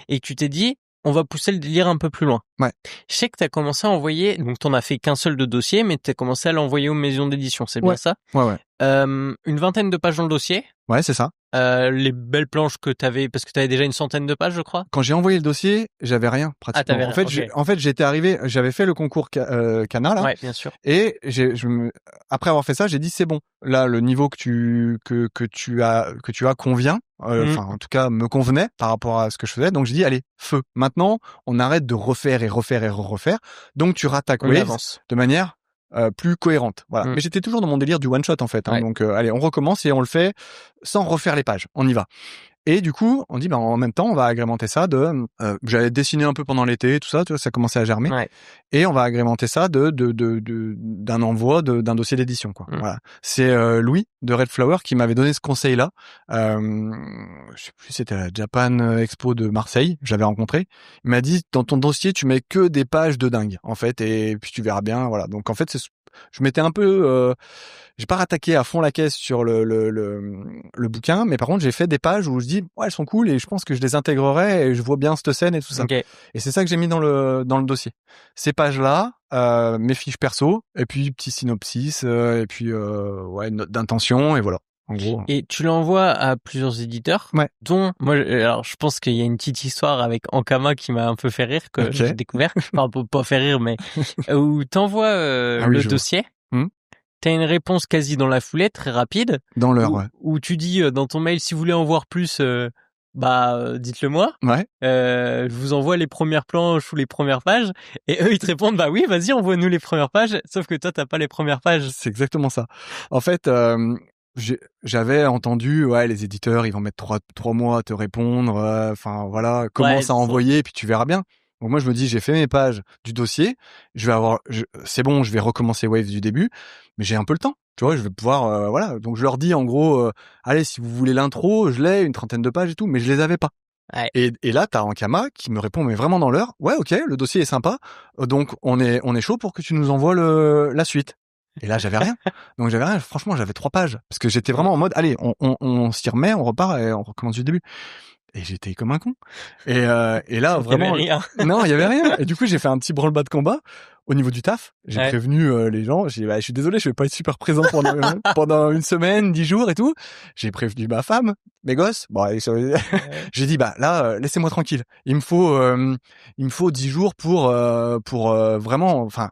Et tu t'es dit, on va pousser le délire un peu plus loin. Ouais. Je sais que t'as commencé à envoyer, donc t'en as fait qu'un seul de dossier, mais t'as commencé à l'envoyer aux maisons d'édition, c'est bien ça? Ouais. Une 20aine de pages dans le dossier. Ouais, c'est ça. Les belles planches que t'avais, parce que t'avais déjà une centaine de pages, je crois. Quand j'ai envoyé le dossier, j'avais rien, pratiquement. Ah, t'avais rien. En fait, j'étais arrivé, j'avais fait le concours Cana, là. Ouais, bien sûr. Et après avoir fait ça, j'ai dit, c'est bon. Là, le niveau que tu as convient. Enfin, en tout cas, me convenait par rapport à ce que je faisais. Donc, j'ai dit, allez, feu. Maintenant, on arrête de refaire et refaire et refaire. Donc, tu rattaques Waves de manière plus cohérente. Voilà. Mais j'étais toujours dans mon délire du one shot, en fait. Hein. Donc, allez, on recommence et on le fait sans refaire les pages. On y va. Et du coup, on dit, en même temps, on va agrémenter ça j'avais dessiné un peu pendant l'été, tout ça, tu vois, ça commençait à germer. Ouais. Et on va agrémenter ça d'un envoi d'un dossier d'édition, quoi. Voilà. C'est Louis de Red Flower qui m'avait donné ce conseil-là. Je sais plus, c'était la Japan Expo de Marseille, j'avais rencontré. Il m'a dit, dans ton dossier, tu mets que des pages de dingue, en fait, et puis tu verras bien, voilà. Donc, en fait, je m'étais un peu, j'ai pas rattaqué à fond la caisse sur le bouquin, mais par contre, j'ai fait des pages où je dis, ouais, elles sont cool et je pense que je les intégrerai et je vois bien cette scène et tout ça. Okay. Et c'est ça que j'ai mis dans le dossier. Ces pages-là, mes fiches perso, et puis petit synopsis, et puis, note d'intention, et voilà. En gros. Et tu l'envoies à plusieurs éditeurs, dont moi. Alors, je pense qu'il y a une petite histoire avec Ankama qui m'a un peu fait rire que j'ai découvert. Enfin, pas fait rire, mais où t'envoies le dossier. T'as une réponse quasi dans la foulée, très rapide. Dans l'heure, où tu dis dans ton mail, si vous voulez en voir plus, dites-le moi. Ouais. Je vous envoie les premières planches ou les premières pages. Et eux, ils te répondent, bah oui, vas-y, envoie-nous les premières pages. Sauf que toi, t'as pas les premières pages. C'est exactement ça. En fait, j'avais entendu, les éditeurs, ils vont mettre 3 mois à te répondre. Enfin, voilà, commence à envoyer, puis tu verras bien. Donc moi, je me dis, j'ai fait mes pages du dossier. C'est bon, je vais recommencer Wave du début, mais j'ai un peu le temps. Tu vois, je vais pouvoir, voilà. Donc je leur dis en gros, allez, si vous voulez l'intro, je l'ai, une 30aine de pages et tout, mais je les avais pas. Ouais. Et là, t'as Ankama qui me répond, mais vraiment dans l'heure. Ouais, ok, le dossier est sympa. Donc on est chaud pour que tu nous envoies la suite. Et là, j'avais rien. Donc j'avais rien. Franchement, j'avais 3 pages parce que j'étais vraiment en mode, allez, on s'y remet, on repart et on recommence du début. Et j'étais comme un con. Et là, vraiment. Il y avait rien. Non, il y avait rien. Et du coup, j'ai fait un petit branle-bas de combat au niveau du taf. J'ai prévenu les gens. J'ai dit, je suis désolé, je vais pas être super présent pendant une semaine, 10 jours et tout. J'ai prévenu ma femme, mes gosses. Bon, j'ai dit, là, laissez-moi tranquille. Il me faut 10 jours pour vraiment, enfin,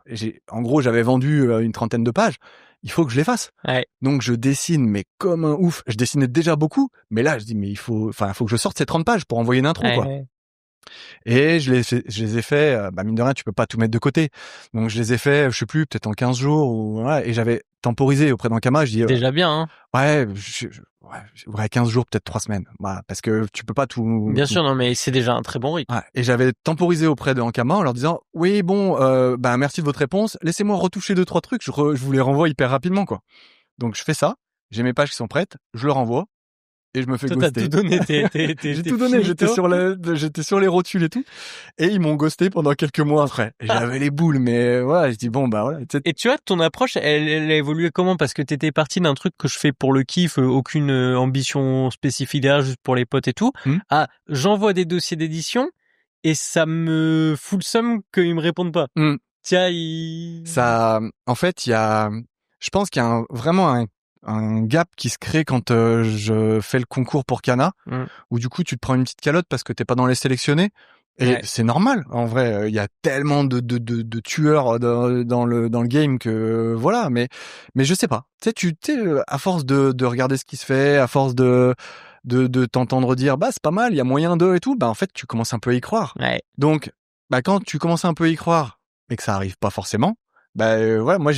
en gros, j'avais vendu une 30aine de pages. Il faut que je les fasse. Ouais. Donc je dessine, mais comme un ouf. Je dessinais déjà beaucoup, mais là je dis mais il faut que je sorte ces 30 pages pour envoyer une intro, quoi. Et je les ai fait, mine de rien, tu peux pas tout mettre de côté. Donc je les ai fait, je sais plus, peut-être en 15 jours et j'avais temporisé auprès d'Ankama, je dis déjà bien, hein. Ouais, 15 jours, peut-être 3 semaines. Voilà, parce que tu peux pas tout. Bien sûr, non, mais c'est déjà un très bon rythme. Ouais, et j'avais temporisé auprès de Ankama en leur disant, oui, bon, merci de votre réponse. Laissez-moi retoucher 2-3 trucs. Je vous les renvoie hyper rapidement, quoi. Donc je fais ça. J'ai mes pages qui sont prêtes. Je le renvoie. Et je me fais ghoster. T'as tout donné, j'ai tout donné, j'étais sur les rotules et tout. Et ils m'ont ghosté pendant quelques mois après. Et j'avais les boules, mais voilà, je dis bon, voilà. Et tu vois, ton approche, elle a évolué comment? Parce que t'étais parti d'un truc que je fais pour le kiff, aucune ambition spécifique derrière, juste pour les potes et tout. J'envoie des dossiers d'édition et ça me fout le seum qu'ils me répondent pas. Tiens, ça, en fait, je pense qu'il y a vraiment un gap qui se crée quand je fais le concours pour Cana, où du coup tu te prends une petite calotte parce que t'es pas dans les sélectionnés. Et c'est normal, en vrai. Il y a tellement de tueurs dans le game que voilà. Mais je sais pas. Tu sais, à force de regarder ce qui se fait, à force de t'entendre dire c'est pas mal, il y a moyen d'eux et tout. En fait, tu commences un peu à y croire. Ouais. Donc bah quand tu commences un peu à y croire et que ça arrive pas forcément, bah voilà, moi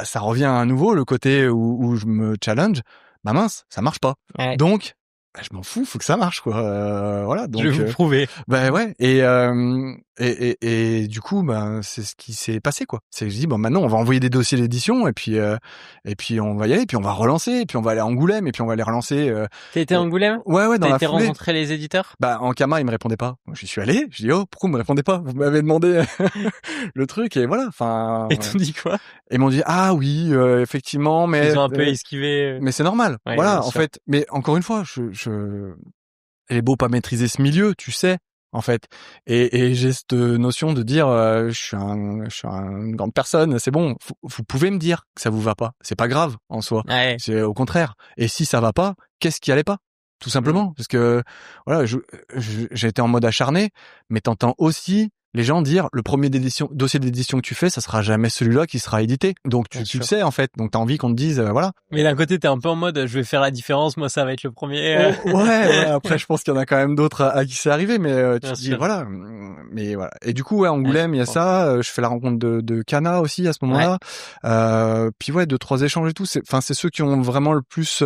ça revient à nouveau le côté où je me challenge. Bah mince, ça marche pas. Ouais. Donc bah, je m'en fous, faut que ça marche quoi. Voilà, donc je vais vous prouver. bah ouais, et du coup bah c'est ce qui s'est passé quoi. C'est que je dis bon maintenant on va envoyer des dossiers d'édition et puis on va y aller, et puis on va relancer, et puis on va aller à Angoulême, et puis on va les relancer. T'as été à Angoulême? Ouais, dans T'as la été foulée. rencontrer les éditeurs? Bah en Kama ils me répondaient pas. Je suis allé, je dis oh pourquoi vous me répondez pas? Vous m'avez demandé le truc et voilà. Enfin. Et t'ont dit quoi? Ils m'ont dit ah oui effectivement mais ils ont un peu esquivé. mais c'est normal. Ouais, Voilà en fait. Mais encore une fois elle est beau pas maîtriser ce milieu, tu sais, en fait. Et j'ai cette notion de dire, je suis une grande personne, c'est bon. Vous pouvez me dire que ça vous va pas. C'est pas grave en soi. Ouais. C'est au contraire. Et si ça va pas, qu'est-ce qui allait pas? Tout simplement. Parce que voilà, j'ai été en mode acharné, mais t'entends aussi les gens dire le premier dossier d'édition que tu fais, ça sera jamais celui-là qui sera édité. Donc tu le sais en fait. Donc t'as envie qu'on te dise voilà. Mais d'un côté t'es un peu en mode je vais faire la différence, moi ça va être le premier. Ouais. Après je pense qu'il y en a quand même d'autres à qui c'est arrivé, mais tu te dis sûr. voilà. Mais voilà. Et du coup ouais, Angoulême il y a ça. Je fais la rencontre de Kana aussi à ce moment-là. Ouais. Puis ouais 2-3 échanges et tout. C'est ceux qui ont vraiment le plus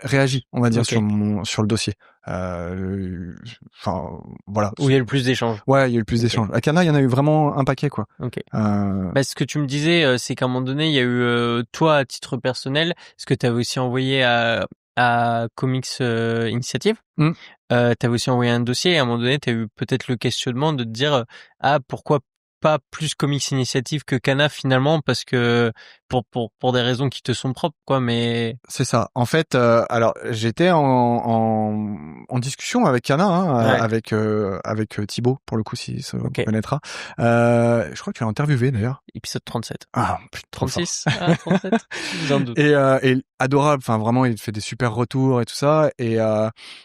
réagi, on va dire sur le dossier. Enfin voilà. Où il y a le plus d'échanges. Ouais, il y a eu le plus d'échanges. À Cana, il y en a eu vraiment un paquet, quoi. Ok. Bah, ce que tu me disais, c'est qu'à un moment donné, il y a eu toi à titre personnel, ce que tu avais aussi envoyé à Comics Initiative. T'avais aussi envoyé un dossier et à un moment donné, t'as eu peut-être le questionnement de te dire pourquoi pas plus Comics Initiative que Kana finalement, parce que pour des raisons qui te sont propres quoi, mais c'est ça. En fait, alors j'étais en discussion avec Kana, avec Thibaut pour le coup, si ça connaîtra. Je crois que tu l'as interviewé d'ailleurs. Épisode 37. Ah putain, 36. 37. J'en doute. Et adorable. Enfin vraiment, il fait des super retours et tout ça. Et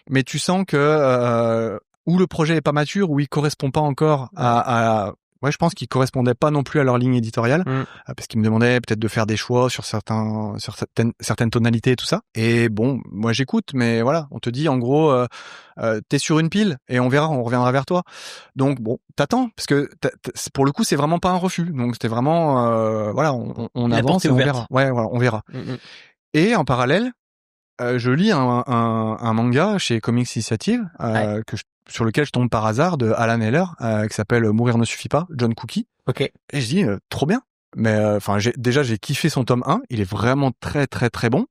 mais tu sens que ou le projet est pas mature, ou il correspond pas encore à ouais, je pense qu'ils correspondaient pas non plus à leur ligne éditoriale, parce qu'ils me demandaient peut-être de faire des choix sur certaines tonalités et tout ça. Et bon, moi j'écoute, mais voilà, on te dit en gros, t'es sur une pile et on verra, on reviendra vers toi. Donc bon, t'attends, parce que pour le coup c'est vraiment pas un refus. Donc c'était vraiment, voilà, on avance et on verra. Ouais, voilà, on verra. Et en parallèle, je lis un manga chez Comics Initiative sur lequel je tombe par hasard, de Alan Heller, qui s'appelle Mourir ne suffit pas, John Cookie. Ok. Et je dis trop bien. Mais enfin j'ai kiffé son tome 1, il est vraiment très très très bon.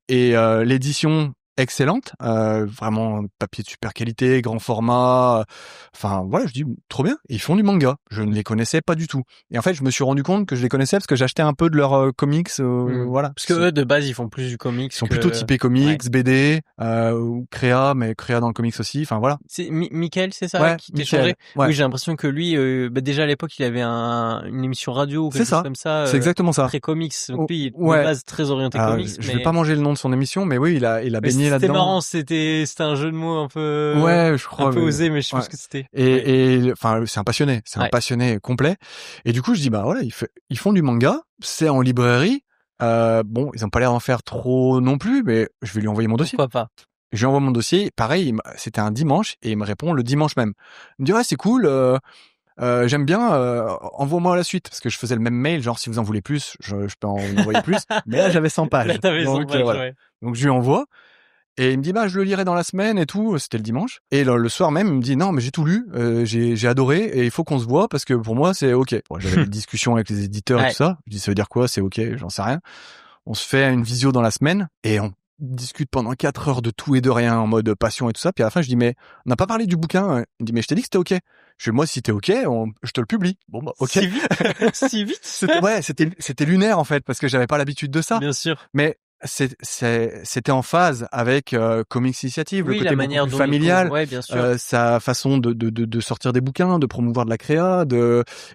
Et l'édition excellente, vraiment papier de super qualité, grand format. Enfin voilà, je dis trop bien. Ils font du manga. Je ne les connaissais pas du tout. Et en fait, je me suis rendu compte que je les connaissais parce que j'achetais un peu de leurs comics. Voilà. Parce que eux de base ils font plus du comics. Ils sont plutôt typés comics, BD, ou créa, mais créa dans le comics aussi. Enfin voilà. C'est Mickaël, c'est ça qui t'est changé. Oui, j'ai l'impression que lui, déjà à l'époque, il avait une émission radio ou quelque chose comme ça. C'est exactement ça. Très comics. Donc lui, de base très orienté comics. Je vais pas manger le nom de son émission, mais oui, il a baigné là-dedans. C'était marrant, c'était un jeu de mots un peu. Ouais, je crois. Un peu osé, mais je sais pas ce que c'était. Et enfin, c'est un passionné, un passionné complet. Et du coup, je dis bah voilà, ils font du manga, c'est en librairie. Bon, ils ont pas l'air d'en faire trop non plus, mais je vais lui envoyer mon dossier. Pourquoi pas? Je lui envoie mon dossier. Pareil, c'était un dimanche et il me répond le dimanche même. Il me dit ouais, c'est cool. J'aime bien, envoie-moi la suite, parce que je faisais le même mail, genre si vous en voulez plus, je peux en envoyer plus. Mais là j'avais 100 pages. Là, t'avais 100 pages, voilà. Donc je lui envoie. Et il me dit bah je le lirai dans la semaine et tout, c'était le dimanche. Et le soir même, il me dit non mais j'ai tout lu, j'ai adoré et il faut qu'on se voit parce que pour moi c'est ok. Bon, j'avais des discussions avec les éditeurs et tout ça. Je dis ça veut dire quoi? C'est ok, j'en sais rien. On se fait une visio dans la semaine et on discute pendant 4 heures de tout et de rien en mode passion et tout ça. Puis à la fin je dis mais on n'a pas parlé du bouquin. Il me dit mais je t'ai dit que c'était ok. Je dis moi si t'es ok, je te le publie. Bon bah ok. Si vite, si vite. C'était lunaire en fait parce que j'avais pas l'habitude de ça. Bien sûr. Mais c'était en phase avec Comics Initiative, le côté la manière beaucoup plus familial, bien sûr. sa façon de sortir des bouquins, de promouvoir de la créa,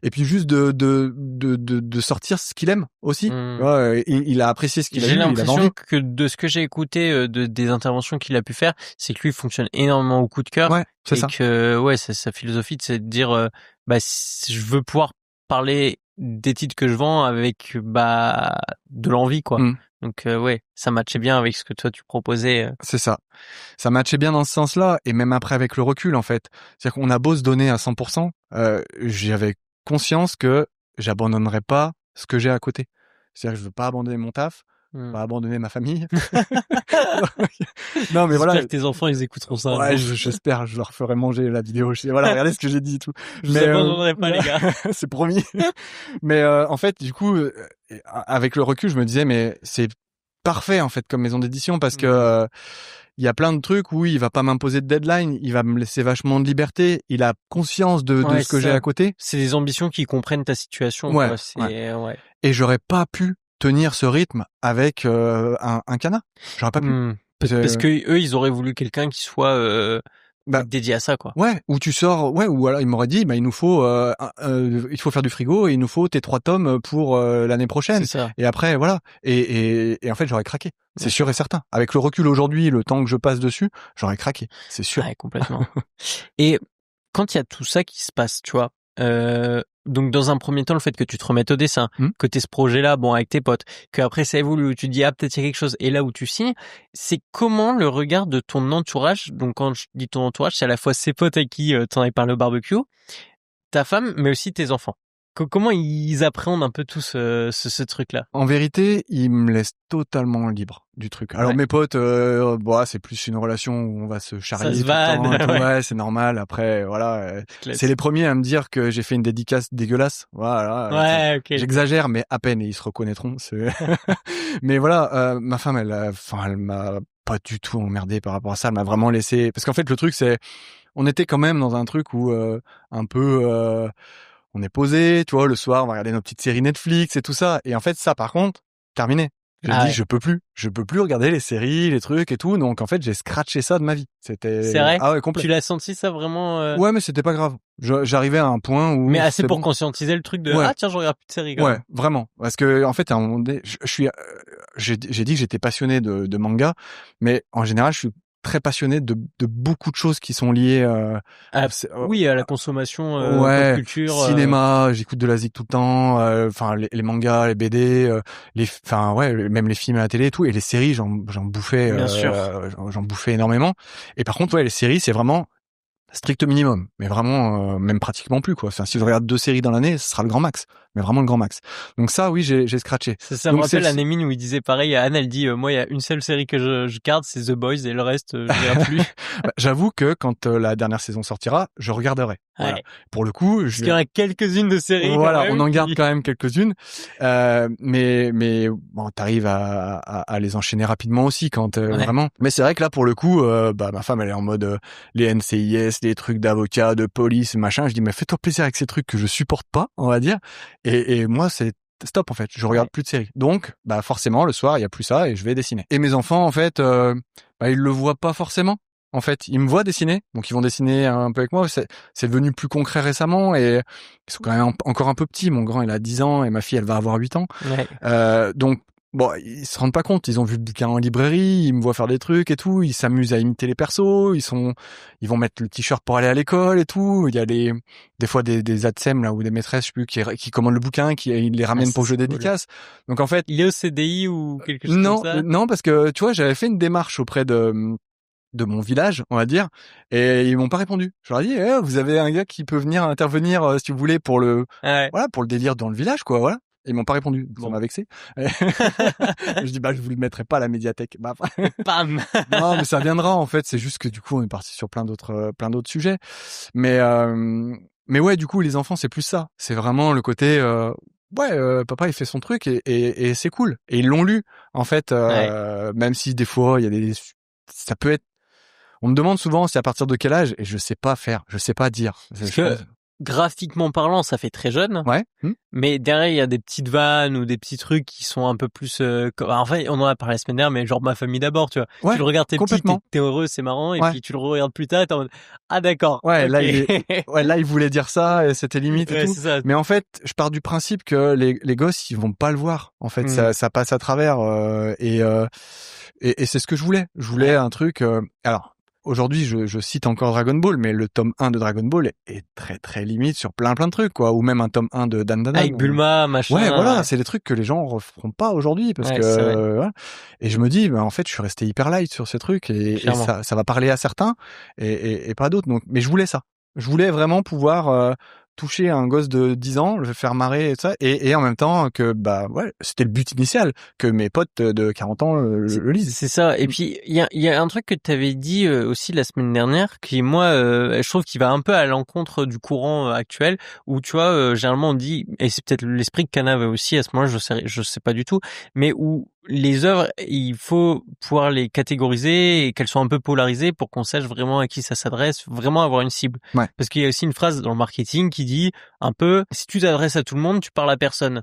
et puis juste de sortir ce qu'il aime aussi. Ouais, il a apprécié ce qu'il a lu, il a vendu. J'ai l'impression que de ce que j'ai écouté des interventions qu'il a pu faire, c'est que lui fonctionne énormément au coup de cœur. Ouais, c'est ça. Et que sa philosophie c'est de dire je veux pouvoir parler des titres que je vends avec de l'envie quoi. Donc ouais, ça matchait bien avec ce que toi tu proposais. C'est ça. Ça matchait bien dans ce sens-là, et même après avec le recul en fait. C'est-à-dire qu'on a beau se donner à 100%, j'avais conscience que j'abandonnerais pas ce que j'ai à côté. C'est-à-dire que je veux pas abandonner mon taf, pas abandonner ma famille. Non mais voilà. J'espère que tes enfants ils écouteront ça. Ouais, j'espère, je leur ferai manger la vidéo. Voilà, regardez ce que j'ai dit et tout. Je vous abandonnerai pas les gars. C'est promis. Mais en fait, du coup, avec le recul, je me disais mais c'est parfait en fait comme maison d'édition parce que il y a plein de trucs où il va pas m'imposer de deadline, il va me laisser vachement de liberté, il a conscience de ce que j'ai à côté. C'est des ambitions qui comprennent ta situation. Ouais, quoi. Ouais. Et j'aurais pas pu tenir ce rythme avec un Kana. J'aurais pas pu. Parce que eux, ils auraient voulu quelqu'un qui soit dédié à ça, quoi. Ouais, ou tu sors, ou alors il m'aurait dit, il nous faut, il faut faire du frigo et il nous faut tes 3 tomes pour l'année prochaine. C'est ça. Et après, voilà. Et en fait, j'aurais craqué. C'est sûr et certain. Avec le recul aujourd'hui, le temps que je passe dessus, j'aurais craqué. C'est sûr. Ouais, complètement. Et quand il y a tout ça qui se passe, tu vois, donc dans un premier temps, le fait que tu te remettes au dessin, que t'aies ce projet-là, bon, avec tes potes, que après ça évolue, où tu te dis, peut-être il y a quelque chose, et là où tu signes, c'est comment le regard de ton entourage, donc quand je dis ton entourage, c'est à la fois ses potes avec qui t'en avais parlé au barbecue, ta femme, mais aussi tes enfants. Comment ils appréhendent un peu tout ce truc-là? En vérité, ils me laissent totalement libre du truc. Alors mes potes, c'est plus une relation où on va se charrier ça se tout le temps. ouais, c'est normal. Après, voilà, c'est les premiers à me dire que j'ai fait une dédicace dégueulasse. Voilà. Ouais, ok. J'exagère, mais à peine, et ils se reconnaîtront. Mais voilà, ma femme, elle m'a pas du tout emmerdé par rapport à ça. Elle m'a vraiment laissé. Parce qu'en fait, le truc, c'est, on était quand même dans un truc où un peu. On est posé, tu vois, le soir, on va regarder nos petites séries Netflix et tout ça. Et en fait, ça, par contre, terminé. J'ai dit, je peux plus regarder les séries, les trucs et tout. Donc, en fait, j'ai scratché ça de ma vie. C'était. C'est vrai? Ah ouais, complet. Tu l'as senti ça vraiment? Ouais, mais c'était pas grave. J'arrivais à un point où. Mais assez pour conscientiser le truc de, tiens, je regarde plus de séries, quand même. Vraiment. Parce que, en fait, à un moment donné, j'ai dit que j'étais passionné de manga, mais en général, je suis très passionné de beaucoup de choses qui sont liées à la consommation pop culture, cinéma, j'écoute de la zik tout le temps, enfin les mangas, les BD, même les films à la télé et tout, et les séries j'en bouffais j'en bouffais énormément. Et par contre les séries c'est vraiment strict minimum, mais vraiment même pratiquement plus quoi. Enfin, si je regarde 2 séries dans l'année, ce sera le grand max, mais vraiment le grand max. Donc ça, oui, j'ai scratché. Ça me rappelle Anémine où il disait pareil. Anne, elle dit, moi, il y a une seule série que je garde, c'est The Boys, et le reste, je regarde plus. J'avoue que quand la dernière saison sortira, je regarderai. Voilà. Pour le coup, parce qu'il y en a quelques-unes de séries. Voilà, on en garde quand même quelques-unes, mais bon, t'arrives à les enchaîner rapidement aussi quand vraiment. Mais c'est vrai que là, pour le coup, ma femme, elle est en mode les NCIS, les trucs d'avocat, de police, machin. Je dis, mais fais-toi plaisir avec ces trucs que je supporte pas, on va dire. Et moi, c'est stop en fait. Je regarde plus de séries. Donc, forcément, le soir, il y a plus ça et je vais dessiner. Et mes enfants, en fait, ils le voient pas forcément. En fait, ils me voient dessiner, donc ils vont dessiner un peu avec moi. C'est devenu plus concret récemment et ils sont quand même encore un peu petits. Mon grand, il a 10 ans et ma fille, elle va avoir 8 ans. Donc, bon, ils se rendent pas compte. Ils ont vu le bouquin en librairie, ils me voient faire des trucs et tout. Ils s'amusent à imiter les persos. Ils vont mettre le t-shirt pour aller à l'école et tout. Il y a des fois des ATSEM là ou des maîtresses, je sais plus, qui commandent le bouquin, ils les ramènent pour jeu dédicace. Donc en fait, il est au CDI ou quelque chose comme ça? Non, parce que tu vois, j'avais fait une démarche auprès de mon village, on va dire, et ils m'ont pas répondu. Je leur ai dit, vous avez un gars qui peut venir intervenir si vous voulez pour le pour le délire dans le village, quoi, voilà. Et ils m'ont pas répondu. Ça m'a vexé. Je dis, je vous le mettrai pas à la médiathèque. Bam. Non, mais ça viendra, en fait. C'est juste que du coup, on est parti sur plein d'autres sujets. Mais ouais, du coup, les enfants, c'est plus ça. C'est vraiment le côté, papa, il fait son truc et c'est cool. Et ils l'ont lu, en fait, même si des fois, il y a ça peut être. On me demande souvent c'est à partir de quel âge et je sais pas dire. Parce que graphiquement parlant, ça fait très jeune. Ouais. Mais derrière, il y a des petites vannes ou des petits trucs qui sont un peu plus. En fait, on en a parlé la semaine dernière, mais genre Ma famille d'abord, tu vois. Ouais, tu le regardes, t'es petit, t'es heureux, c'est marrant, et puis tu le regardes plus tard, t'es en mode d'accord. Ouais, okay. Là il voulait dire ça, et c'était limite et tout. Ça. Mais en fait, je pars du principe que les gosses, ils vont pas le voir. En fait, ça passe à travers et c'est ce que je voulais. Je voulais un truc. Alors, aujourd'hui, je cite encore Dragon Ball, mais le tome 1 de Dragon Ball est très très limite sur plein de trucs, quoi. Ou même un tome 1 de Dan Dan Dan. Avec Bulma, machin. Ouais, voilà, c'est des trucs que les gens referont pas aujourd'hui, parce que voilà. Et je me dis, en fait, je suis resté hyper light sur ces trucs, et ça va parler à certains et pas d'autres. Donc, mais je voulais ça. Je voulais vraiment pouvoir toucher un gosse de 10 ans, le faire marrer et ça, et en même temps que c'était le but initial, que mes potes de 40 ans le lisent. C'est ça. Et puis il y a un truc que tu avais dit aussi la semaine dernière, qui moi je trouve qu'il va un peu à l'encontre du courant actuel, où tu vois généralement on dit, et c'est peut-être l'esprit que Kana avait aussi à ce moment-là, je sais pas du tout, mais où les œuvres, il faut pouvoir les catégoriser et qu'elles soient un peu polarisées pour qu'on sache vraiment à qui ça s'adresse, vraiment avoir une cible. Ouais. Parce qu'il y a aussi une phrase dans le marketing qui dit un peu, si tu t'adresses à tout le monde, tu parles à personne.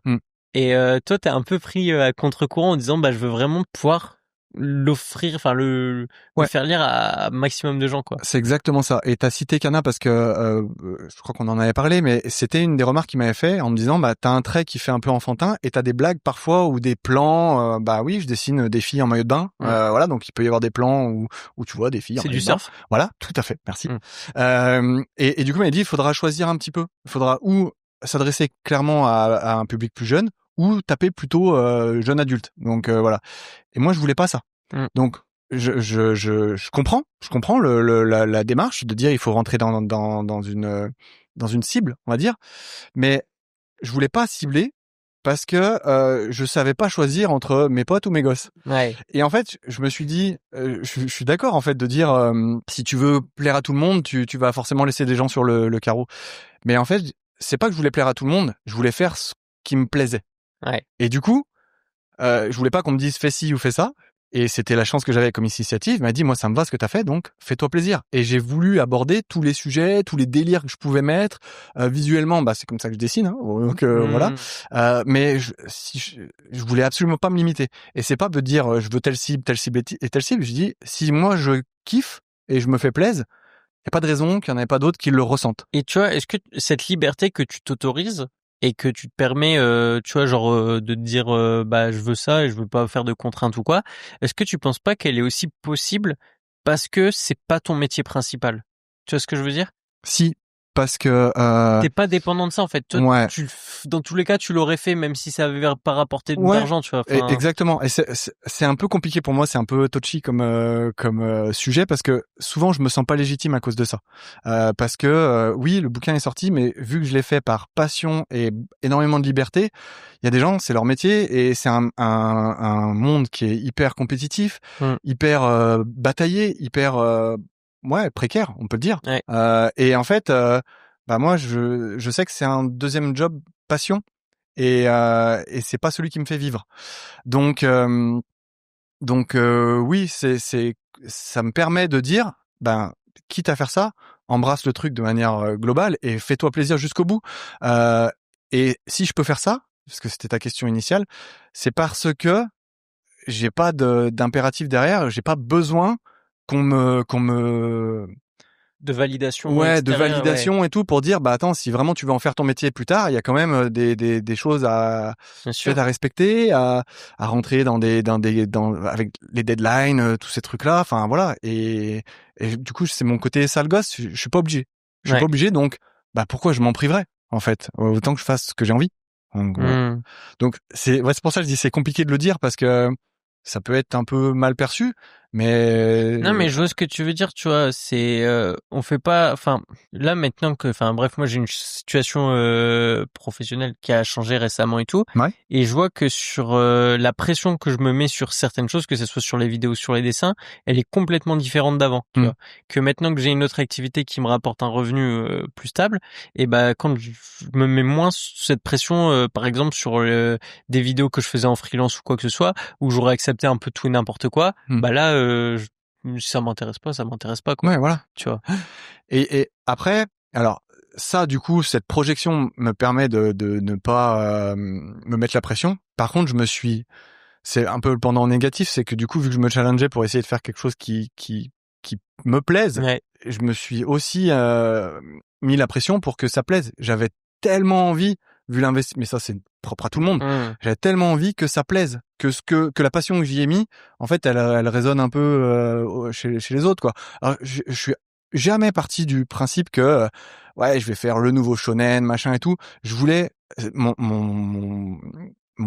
Et toi, t'es un peu pris à contre-courant en disant, je veux vraiment pouvoir l'offrir, enfin le faire lire à un maximum de gens, quoi. C'est exactement ça. Et t'as cité Kana parce que je crois qu'on en avait parlé, mais c'était une des remarques qu'il m'avait fait en me disant, t'as un trait qui fait un peu enfantin et t'as des blagues parfois ou des plans. Oui, je dessine des filles en maillot de bain. Voilà, donc il peut y avoir des plans où tu vois des filles en maillot de bain. C'est du surf. Voilà, tout à fait. Merci. Et du coup, il m'a dit, il faudra choisir un petit peu. Il faudra ou s'adresser clairement à un public plus jeune, ou taper plutôt jeune adulte. Donc voilà. Et moi je voulais pas ça. Donc je comprends la démarche de dire il faut rentrer dans une cible, on va dire, mais je voulais pas cibler parce que je savais pas choisir entre mes potes ou mes gosses. Ouais. Et en fait, je me suis dit je suis d'accord en fait de dire si tu veux plaire à tout le monde, tu vas forcément laisser des gens sur le carreau. Mais en fait, c'est pas que je voulais plaire à tout le monde, je voulais faire ce qui me plaisait. Ouais. Et du coup, je voulais pas qu'on me dise fais ci ou fais ça. Et c'était la chance que j'avais comme initiative. Il m'a dit, moi, ça me va ce que t'as fait, donc fais-toi plaisir. Et j'ai voulu aborder tous les sujets, tous les délires que je pouvais mettre. Visuellement, c'est comme ça que je dessine, hein, donc voilà. Mais je voulais absolument pas me limiter. Et c'est pas de dire, je veux telle cible et telle cible. Je dis, si moi je kiffe et je me fais plaisir, y a pas de raison qu'il y en ait pas d'autres qui le ressentent. Et tu vois, est-ce que cette liberté que tu t'autorises et que tu te permets, tu vois, de te dire, je veux ça et je veux pas faire de contraintes ou quoi, est-ce que tu penses pas qu'elle est aussi possible parce que c'est pas ton métier principal? Tu vois ce que je veux dire? Si, parce que t'es pas dépendant de ça en fait. Toi, dans tous les cas, tu l'aurais fait même si ça avait pas rapporté d'argent, tu vois. Enfin... Exactement. Et c'est un peu compliqué pour moi, c'est un peu touchy comme sujet parce que souvent je me sens pas légitime à cause de ça. Parce que oui, le bouquin est sorti, mais vu que je l'ai fait par passion et énormément de liberté, il y a des gens, c'est leur métier et c'est un monde qui est hyper compétitif, hyper bataillé, hyper précaire, on peut le dire. Ouais. Et en fait, moi, je sais que c'est un deuxième job passion et c'est pas celui qui me fait vivre. Donc oui, ça me permet de dire, quitte à faire ça, embrasse le truc de manière globale et fais-toi plaisir jusqu'au bout. Et si je peux faire ça, parce que c'était ta question initiale, c'est parce que j'ai pas d'impératif derrière, j'ai pas besoin qu'on me de validation de validation et tout pour dire attends, si vraiment tu veux en faire ton métier plus tard, il y a quand même des choses à respecter, à rentrer dans avec les deadlines, tous ces trucs là, enfin voilà, et du coup c'est mon côté sale gosse, je suis pas obligé. Je suis pas obligé, donc pourquoi je m'en priverais en fait, autant que je fasse ce que j'ai envie. Donc c'est pour ça que je dis c'est compliqué de le dire parce que ça peut être un peu mal perçu, mais non, mais je vois ce que tu veux dire, tu vois, c'est on fait pas, enfin là maintenant que, enfin bref, moi j'ai une situation professionnelle qui a changé récemment et tout, et je vois que sur la pression que je me mets sur certaines choses, que ce soit sur les vidéos, sur les dessins, elle est complètement différente d'avant, tu vois. Que maintenant que j'ai une autre activité qui me rapporte un revenu plus stable, et quand je me mets moins cette pression, par exemple sur des vidéos que je faisais en freelance ou quoi que ce soit, où j'aurais accepté un peu tout et n'importe quoi, là si ça m'intéresse pas quoi. Ouais, voilà, tu vois. Et après, alors ça du coup cette projection me permet de ne pas me mettre la pression. Par contre, c'est un peu le pendant négatif, c'est que du coup vu que je me challengeais pour essayer de faire quelque chose qui me plaise, je me suis aussi mis la pression pour que ça plaise. J'avais tellement envie, vu l'investissement, mais ça c'est propre à tout le monde. J'avais tellement envie que ça plaise, que la passion que j'y ai mis, en fait, elle résonne un peu chez les autres, quoi. Alors, je suis jamais parti du principe que ouais, je vais faire le nouveau shonen, machin et tout. Je voulais mon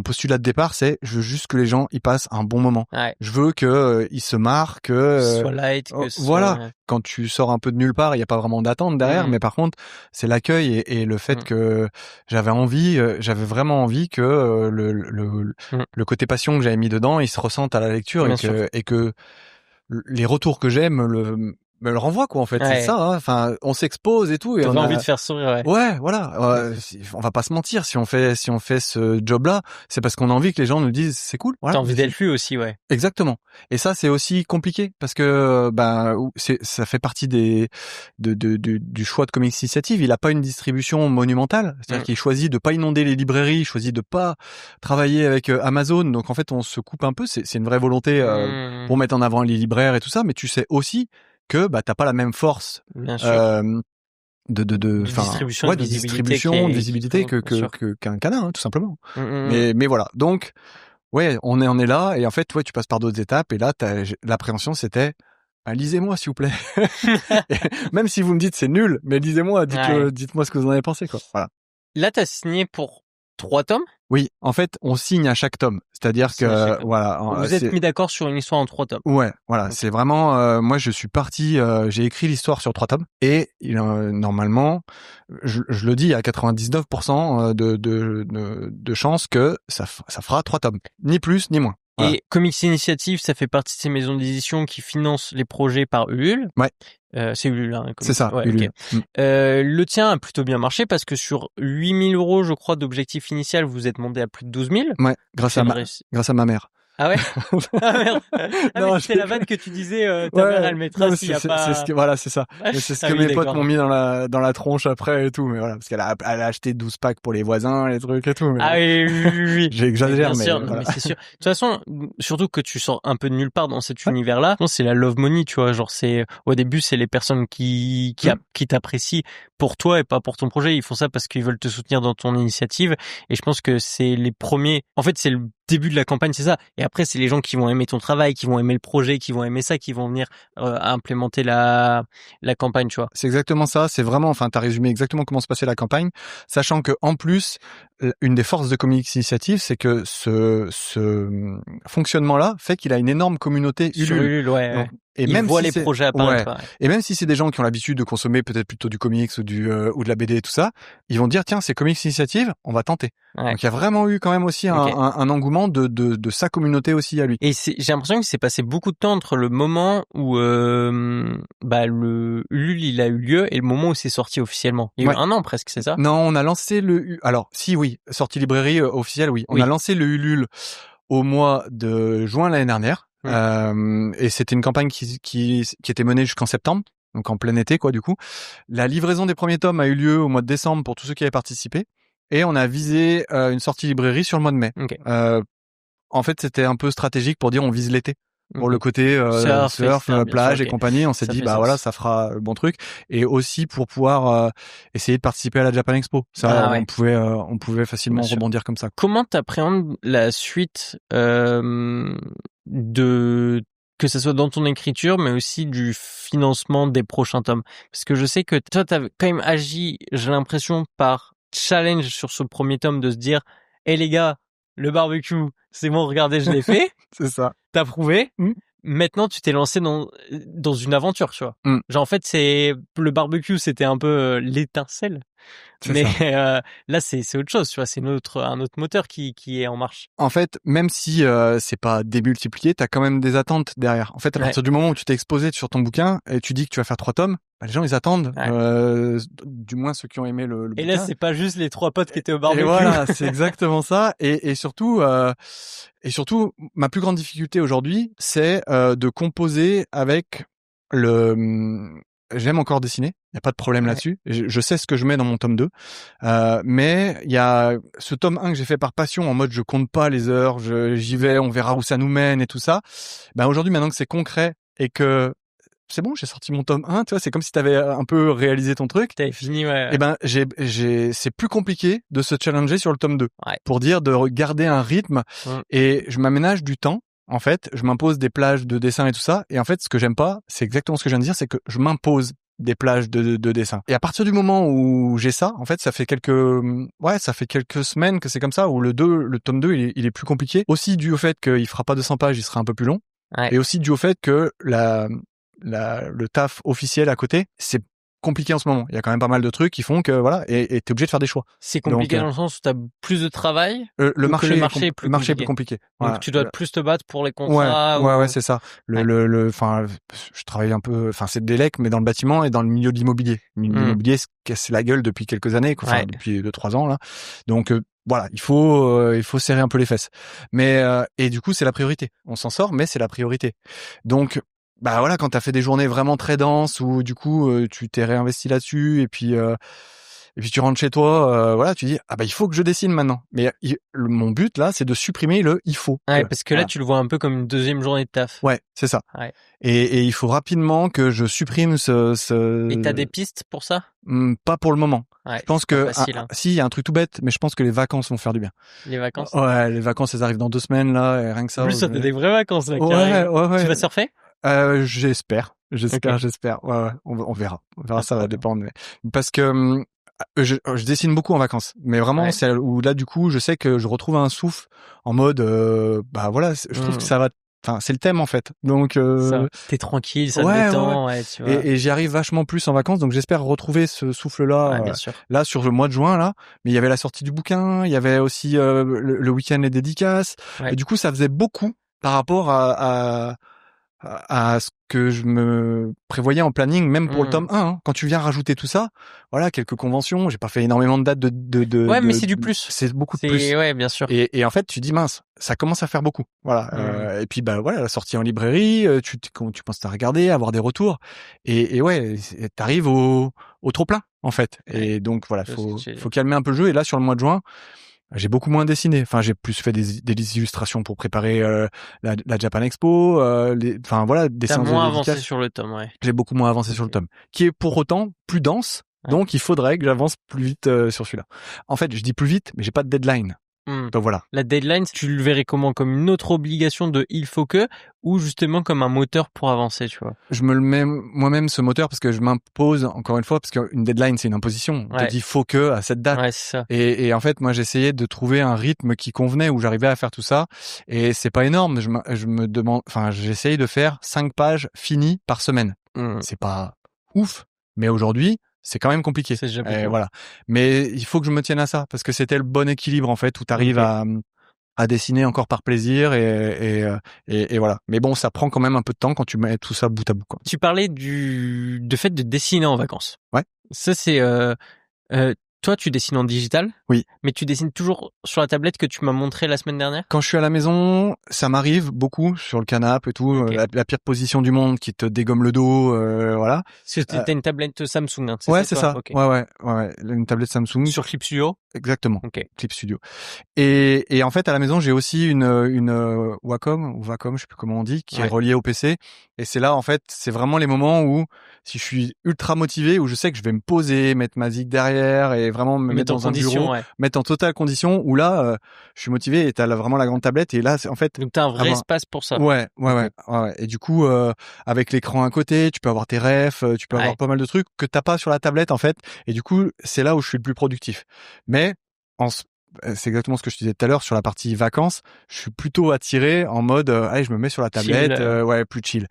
postulat de départ, c'est je veux juste que les gens y passent un bon moment. Ouais. Je veux que ils se marrent, que soit light, que voilà. soit... Quand tu sors un peu de nulle part, il y a pas vraiment d'attente derrière, mais par contre, c'est l'accueil et le fait que j'avais vraiment envie que le côté passion que j'avais mis dedans, il se ressente à la lecture et que les retours que j'ai me le renvoient, quoi, en fait. Ouais. C'est ça, hein. Enfin, on s'expose et tout. Et t'avais envie de faire sourire, ouais, voilà. On va pas se mentir. Si on fait ce job-là, c'est parce qu'on a envie que les gens nous disent c'est cool. Voilà. T'as envie d'être lu aussi, ouais. Exactement. Et ça, c'est aussi compliqué parce que, ça fait partie du choix de Comics Initiative. Il a pas une distribution monumentale. C'est-à-dire qu'il choisit de pas inonder les librairies, il choisit de pas travailler avec Amazon. Donc, en fait, on se coupe un peu. C'est une vraie volonté, pour mettre en avant les libraires et tout ça. Mais tu sais aussi que, t'as pas la même force. Bien sûr. de distribution, de visibilité qu'un canin, hein, tout simplement. Mais voilà. Donc, ouais, on est là, et en fait, ouais, tu passes par d'autres étapes, et là, l'appréhension, c'était, lisez-moi, s'il vous plaît. Même si vous me dites c'est nul, mais lisez-moi, dites-moi ce que vous en avez pensé, quoi. Voilà. Là, t'as signé pour 3 tomes? Oui, en fait, on signe à chaque tome. C'est-à-dire que, voilà. Vous êtes mis d'accord sur une histoire en 3 tomes. Ouais, voilà. Okay. C'est vraiment, moi, je suis parti, j'ai écrit l'histoire sur 3 tomes, et normalement, je le dis, à 99% de chances que ça fera 3 tomes. Ni plus, ni moins. Voilà. Et Comics Initiative, ça fait partie de ces maisons d'édition qui financent les projets par Ulule. Ouais. C'est Ulule, hein. C'est ça, ouais, Ulule. Okay. Le tien a plutôt bien marché parce que sur 8 000 €, je crois, d'objectif initial, vous êtes monté à plus de 12 000. Ouais, grâce à ma mère. Ah ouais? Ah merde. Non, c'était la vanne que tu disais, ta mère, elle mettra s'il y a pas... Voilà, c'est ça. Mais c'est ce que mes potes m'ont mis dans la tronche après et tout, mais voilà, parce qu'elle a acheté 12 packs pour les voisins, les trucs et tout. Mais ah oui. J'exagère, mais sûr, voilà. Mais c'est sûr. De toute façon, surtout que tu sors un peu de nulle part dans cet univers-là, c'est la love money, tu vois, genre au début, c'est les personnes qui t'apprécient pour toi et pas pour ton projet. Ils font ça parce qu'ils veulent te soutenir dans ton initiative. Et je pense que c'est les premiers, en fait, c'est le début de la campagne, c'est ça. Et après, c'est les gens qui vont aimer ton travail, qui vont aimer le projet, qui vont aimer ça, qui vont venir implémenter la campagne, tu vois. C'est exactement ça. C'est vraiment, enfin, t'as résumé exactement comment se passait la campagne, sachant que en plus, une des forces de Comics Initiative, c'est que ce fonctionnement-là fait qu'il a une énorme communauté Ulule. Sur Ulule, ouais. Donc, et ils même voient si les projets apparaître. Ouais. Et même si c'est des gens qui ont l'habitude de consommer peut-être plutôt du comics ou ou de la BD et tout ça, ils vont dire tiens, c'est Comics Initiative, on va tenter. Ouais. Donc il y a vraiment eu quand même aussi un engouement de sa communauté aussi à lui. Et j'ai l'impression qu'il s'est passé beaucoup de temps entre le moment où le Ulule il a eu lieu et le moment où c'est sorti officiellement. Il y a eu 1 an presque, c'est ça? Non, on a lancé sortie librairie officielle, oui. On a lancé le Ulule au mois de juin l'année dernière. Et c'était une campagne qui était menée jusqu'en septembre, donc en plein été, quoi, du coup. La livraison des premiers tomes a eu lieu au mois de décembre pour tous ceux qui avaient participé. Et on a visé une sortie librairie sur le mois de mai. Okay. En fait, c'était un peu stratégique pour dire on vise l'été. Pour le côté surf, plage et compagnie, on s'est dit voilà, ça fera le bon truc, et aussi pour pouvoir essayer de participer à la Japan Expo. Ça, on pouvait facilement rebondir comme ça. Comment t'appréhendes la suite que ça soit dans ton écriture, mais aussi du financement des prochains tomes? Parce que je sais que toi, t'as quand même agi, j'ai l'impression, par challenge sur ce premier tome, de se dire les gars, le barbecue, c'est bon, regardez, je l'ai fait. C'est ça. T'as prouvé. Maintenant, tu t'es lancé dans une aventure, tu vois. Genre, en fait, le barbecue, c'était un peu l'étincelle. Mais là, c'est autre chose, tu vois. C'est un autre moteur qui est en marche. En fait, même si c'est pas démultiplié, t'as quand même des attentes derrière. En fait, à partir du moment où tu t'es exposé sur ton bouquin et tu dis que tu vas faire 3 tomes, les gens ils attendent. Du moins ceux qui ont aimé le bouquin. Et là, c'est pas juste les 3 potes qui étaient au barbecue. Et voilà, c'est exactement ça. Et surtout, ma plus grande difficulté aujourd'hui, c'est de composer avec j'aime encore dessiner, il y a pas de problème là-dessus. Je sais ce que je mets dans mon tome 2. Mais il y a ce tome 1 que j'ai fait par passion, en mode je compte pas les heures, j'y vais, on verra où ça nous mène et tout ça. Aujourd'hui, maintenant que c'est concret et que c'est bon, j'ai sorti mon tome 1, tu vois, c'est comme si t'avais un peu réalisé ton truc. T'avais fini, ouais. Et ben, c'est plus compliqué de se challenger sur le tome 2. Ouais. Pour dire de garder un rythme. Et je m'aménage du temps. En fait, je m'impose des plages de dessin et tout ça. Et en fait, ce que j'aime pas, c'est exactement ce que je viens de dire, c'est que je m'impose des plages de dessin. Et à partir du moment où j'ai ça, en fait, ça fait quelques semaines que c'est comme ça, où le tome 2, il est plus compliqué. Aussi dû au fait qu'il fera pas 200 pages, il sera un peu plus long. Ouais. Et aussi dû au fait que le taf officiel à côté, c'est compliqué en ce moment. Il y a quand même pas mal de trucs qui font que voilà, et t'es obligé de faire des choix. C'est compliqué dans le sens où t'as plus de travail. Le marché est plus compliqué. Donc voilà. tu dois plus te battre pour les contrats. Ouais, c'est ça. Enfin, je travaille un peu, enfin, c'est de l'élec, mais dans le bâtiment et dans le milieu de l'immobilier. L'immobilier se casse la gueule depuis quelques années, enfin, depuis 2-3 ans, là. Donc, voilà, il faut serrer un peu les fesses. Mais, et du coup, c'est la priorité. On s'en sort, mais c'est la priorité. Donc, bah voilà, quand t'as fait des journées vraiment très denses où du coup tu t'es réinvesti là-dessus et puis tu rentres chez toi, voilà, tu dis ah bah il faut que je dessine maintenant. Mais mon but là, c'est de supprimer le il faut. Ouais, parce que là tu le vois un peu comme une deuxième journée de taf. Ouais, c'est ça. Ouais. Et il faut rapidement que je supprime ce... Et t'as des pistes pour ça? Pas pour le moment. Ouais, je pense que facile, si, il y a un truc tout bête, mais je pense que les vacances vont faire du bien. Les vacances? Ouais, les vacances elles arrivent dans 2 semaines là, et rien que ça. En plus, ça fait des vraies vacances là. Ouais. Tu vas surfer? J'espère. Ouais. On verra. Ça va dépendre. Mais... Parce que je dessine beaucoup en vacances, mais vraiment c'est où là du coup je sais que je retrouve un souffle en mode bah voilà, je trouve que ça va. Enfin, c'est le thème en fait. Donc t'es tranquille, ça te détend, tu vois. Et j'y arrive vachement plus en vacances, donc j'espère retrouver ce souffle-là. Bien sûr. Là sur le mois de juin là, mais il y avait la sortie du bouquin, il y avait aussi le week-end les dédicaces. Et du coup, ça faisait beaucoup par rapport à ce que je me prévoyais en planning, même pour le tome 1. Hein. Quand tu viens rajouter tout ça, voilà, quelques conventions, j'ai pas fait énormément de dates mais c'est du plus. C'est beaucoup de plus. Ouais, bien sûr. Et en fait, tu dis mince, ça commence à faire beaucoup. Voilà. Et puis bah voilà, la sortie en librairie, tu penses à regarder, à avoir des retours. Et ouais, t'arrives au trop plein en fait. Et donc voilà, faut calmer un peu le jeu. Et là, sur le mois de juin, j'ai beaucoup moins dessiné. Enfin, j'ai plus fait des illustrations pour préparer la Japan Expo. Enfin voilà, des séances de dédicaces. T'as moins avancé sur le tome, J'ai beaucoup moins avancé sur le tome, qui est pour autant plus dense. Donc il faudrait que j'avance plus vite sur celui-là. En fait, je dis plus vite, mais j'ai pas de deadline. Donc voilà. La deadline, tu le verrais comment? Comme une autre obligation de il faut que, ou justement comme un moteur pour avancer, tu vois? Je me le mets moi-même ce moteur parce que je m'impose encore une fois, parce qu'une deadline c'est une imposition. On te dit faut que à cette date. Ouais, c'est ça. Et en fait moi j'essayais de trouver un rythme qui convenait où j'arrivais à faire tout ça. Et c'est pas énorme. Je me demande, enfin j'essaye de faire 5 pages finies par semaine. C'est pas ouf, mais aujourd'hui c'est quand même compliqué. C'est déjà beaucoup. Voilà. Mais il faut que je me tienne à ça parce que c'était le bon équilibre en fait où t'arrives à dessiner encore par plaisir et voilà. Mais bon, ça prend quand même un peu de temps quand tu mets tout ça bout à bout, quoi. Tu parlais de fait de dessiner en vacances. Ouais. Ça c'est toi, tu dessines en digital? Oui. Mais tu dessines toujours sur la tablette que tu m'as montré la semaine dernière? Quand je suis à la maison, ça m'arrive beaucoup sur le canapé et tout, la pire position du monde qui te dégomme le dos, voilà. T'as une tablette Samsung, hein, c'est ça. Okay. Ouais. Une tablette Samsung. Sur Clip Studio? Exactement. Clip Studio. Et en fait, à la maison, j'ai aussi une Wacom, ou Vacom, je sais plus comment on dit, qui est reliée au PC. Et c'est là, en fait, c'est vraiment les moments où, si je suis ultra motivé, où je sais que je vais me poser, mettre ma zig derrière et vraiment me mettre dans un bureau, mettre en totale condition, où là, je suis motivé et t'as vraiment la grande tablette. Et là, c'est en fait... Donc t'as un vrai espace pour ça. Ouais. Et du coup, avec l'écran à côté, tu peux avoir tes refs, tu peux avoir pas mal de trucs que t'as pas sur la tablette, en fait. Et du coup, c'est là où je suis le plus productif. Mais c'est exactement ce que je te disais tout à l'heure sur la partie vacances. Je suis plutôt attiré en mode allez, je me mets sur la tablette, plus chill.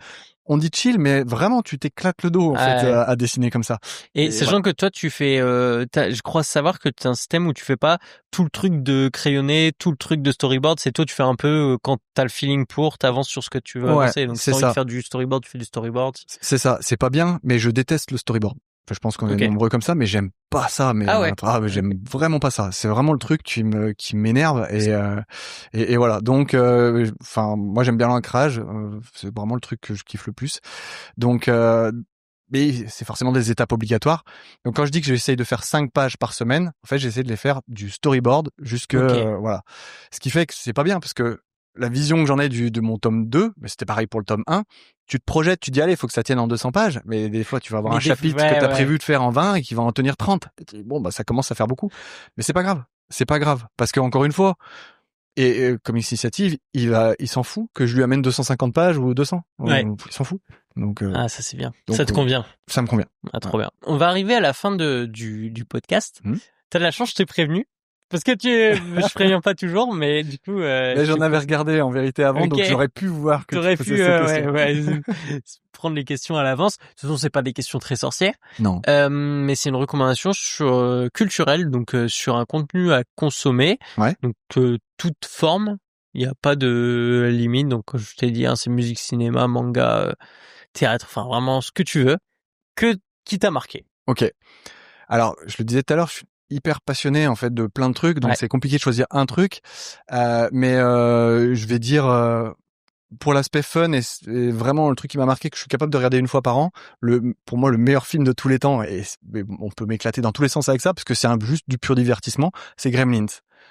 On dit chill, mais vraiment tu t'éclates le dos en fait à dessiner comme ça. Et sachant que toi tu fais, je crois savoir que tu as un système où tu fais pas tout le truc de crayonné, tout le truc de storyboard. C'est toi tu fais un peu quand t'as le feeling pour, t'avances sur ce que tu veux avancer. Donc si t'as envie de faire du storyboard, tu fais du storyboard. C'est ça. C'est pas bien, mais je déteste le storyboard. Enfin, je pense qu'on est nombreux comme ça, mais j'aime pas ça. Mais mais j'aime vraiment pas ça. C'est vraiment le truc qui m'énerve et voilà. Donc, moi j'aime bien l'ancrage. C'est vraiment le truc que je kiffe le plus. Donc, mais c'est forcément des étapes obligatoires. Donc quand je dis que j'essaye de faire 5 pages par semaine, en fait j'essaie de les faire du storyboard jusque voilà. Ce qui fait que c'est pas bien parce que la vision que j'en ai de mon tome 2, mais c'était pareil pour le tome 1, tu te projettes, tu te dis allez, il faut que ça tienne en 200 pages, mais des fois tu vas avoir un chapitre que tu as prévu de faire en 20 et qui va en tenir 30. Bon bah ça commence à faire beaucoup. Mais c'est pas grave parce que encore une fois et comme initiative, il s'en fout que je lui amène 250 pages ou 200. Ouais. Il s'en fout. Donc ça c'est bien. Donc, ça te convient. Ça me convient. Ah trop bien. On va arriver à la fin du podcast. T'as de la chance, je t'ai prévenu. Parce que je préviens pas toujours, mais du coup... mais j'en avais regardé en vérité avant, donc j'aurais pu voir que tu posais ces questions. Prendre les questions à l'avance. De toute façon, c'est pas des questions très sorcières. Non. Mais c'est une recommandation sur culturelle, donc sur un contenu à consommer. Ouais. Donc toute forme, il y a pas de limite. Donc comme je t'ai dit, c'est musique, cinéma, manga, théâtre, enfin vraiment ce que tu veux, qui t'a marqué. Ok. Alors, je le disais tout à l'heure, je suis hyper passionné en fait de plein de trucs, donc c'est compliqué de choisir un truc, mais je vais dire pour l'aspect fun et vraiment le truc qui m'a marqué que je suis capable de regarder une fois par an, pour moi le meilleur film de tous les temps, et on peut m'éclater dans tous les sens avec ça parce que c'est juste du pur divertissement, c'est Gremlins.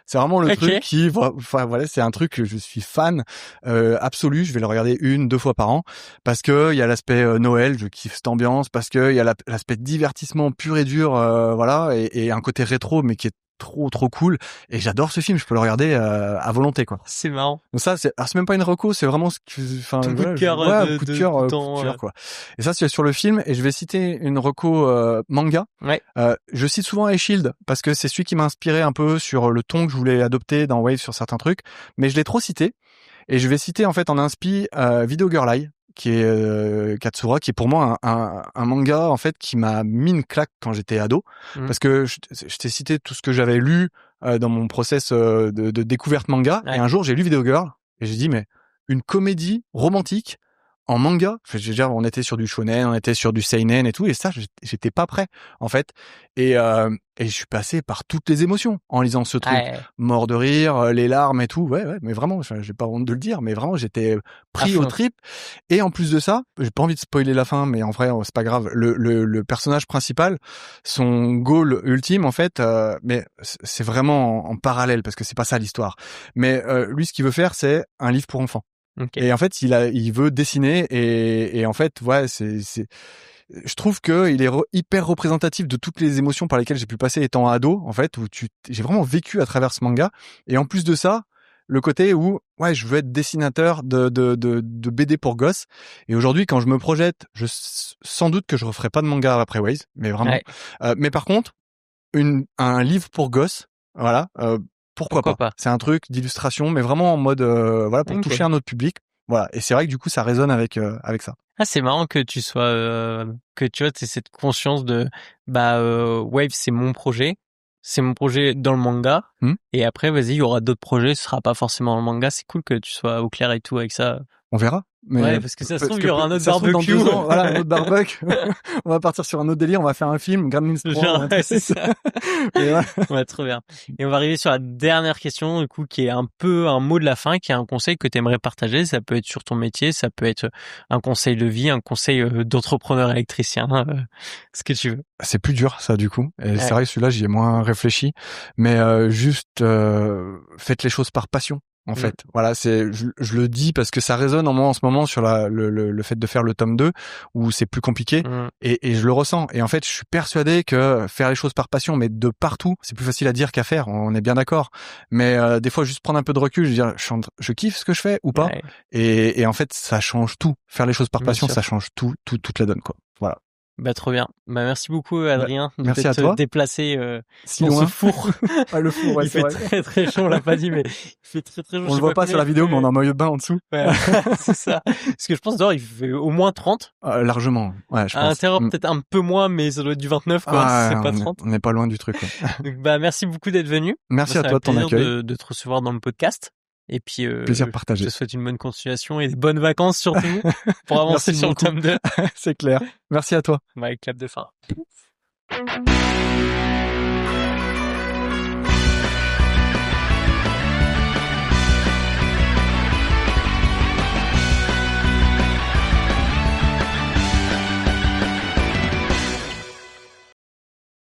C'est vraiment le truc qui, enfin voilà, c'est un truc que je suis fan absolu. Je vais le regarder 1-2 fois par an parce que il y a l'aspect Noël, je kiffe cette ambiance, parce que il y a l'aspect divertissement pur et dur, voilà, et un côté rétro mais qui est trop cool, et j'adore ce film, je peux le regarder à volonté quoi. C'est marrant. Donc ça c'est même pas une reco, c'est vraiment ce que coup de cœur coup de cœur quoi. Et ça c'est sur le film, et je vais citer une reco manga. Ouais. Je cite souvent Shield parce que c'est celui qui m'a inspiré un peu sur le ton que je voulais adopter dans Wave sur certains trucs, mais je l'ai trop cité, et je vais citer en fait en inspi Video Girl Eye, qui est Katsura, qui est pour moi un manga en fait qui m'a mis une claque quand j'étais ado, parce que je t'ai cité tout ce que j'avais lu dans mon process de découverte manga, et un jour j'ai lu Video Girl et j'ai dit mais une comédie romantique en manga, on était sur du shonen, on était sur du seinen et tout, et ça j'étais pas prêt en fait, et je suis passé par toutes les émotions en lisant ce truc, mort de rire, les larmes et tout, mais vraiment j'ai pas honte de le dire, mais vraiment j'étais pris aux tripes. Et en plus de ça, j'ai pas envie de spoiler la fin, mais en vrai c'est pas grave, le personnage principal, son goal ultime en fait, mais c'est vraiment en parallèle parce que c'est pas ça l'histoire, mais lui ce qu'il veut faire c'est un livre pour enfants. Okay. Et en fait, il veut dessiner, et en fait, je trouve que il est hyper représentatif de toutes les émotions par lesquelles j'ai pu passer étant ado, en fait, où j'ai vraiment vécu à travers ce manga. Et en plus de ça, le côté où, je veux être dessinateur de BD pour gosses. Et aujourd'hui, quand je me projette, sans doute que je referai pas de manga après Waze, mais vraiment. Mais par contre, un livre pour gosses, voilà, pourquoi pas. C'est un truc d'illustration, mais vraiment en mode pour toucher un autre public. Voilà, et c'est vrai que du coup ça résonne avec ça. Ah, c'est marrant que tu sois que tu vois, t'aies cette conscience de Wave, c'est mon projet dans le manga, et après vas-y, il y aura d'autres projets, ce sera pas forcément dans le manga. C'est cool que tu sois au clair et tout avec ça. On verra. Mais parce que ça se trouve, il y aura un autre barbecue. Dans 2 ans, voilà, un autre barbecue. On va partir sur un autre délire, on va faire un film, Gremlins 3. C'est ça. Ouais, trop bien. Et on va arriver sur la dernière question, du coup, qui est un peu un mot de la fin, qui est un conseil que tu aimerais partager. Ça peut être sur ton métier, ça peut être un conseil de vie, un conseil d'entrepreneur électricien, ce que tu veux. C'est plus dur, ça, du coup. Et c'est vrai que celui-là, j'y ai moins réfléchi. Mais juste, faites les choses par passion. En fait, voilà, je le dis parce que ça résonne en moi en ce moment sur le fait de faire le tome 2 où c'est plus compliqué, et je le ressens. Et en fait, je suis persuadé que faire les choses par passion, mais de partout, c'est plus facile à dire qu'à faire. On est bien d'accord. Mais des fois, juste prendre un peu de recul, je veux dire, je kiffe ce que je fais ou pas. Et en fait, ça change tout. Faire les choses par passion, ça change toute la donne, quoi. Voilà. Trop bien. Merci beaucoup, Adrien, de t'être déplacé si dans loin. ce four. Le four, il fait très très chaud, on l'a pas dit, mais il fait très très chaud. On le voit pas sur la vidéo, mais on est en maillot de bain en dessous. Ouais, c'est ça. Parce que je pense dehors, il fait au moins 30. Largement. Ouais, je pense. À l'intérieur, peut-être un peu moins, mais ça doit être du 29, quoi. C'est pas 30. On n'est pas loin du truc, quoi. Donc, merci beaucoup d'être venu. Merci à toi de ton accueil. De te recevoir dans le podcast. Et puis, plaisir partagé. Je te souhaite une bonne continuation et des bonnes vacances surtout pour avancer sur le tome 2. C'est clair. Merci à toi. Clap de fin.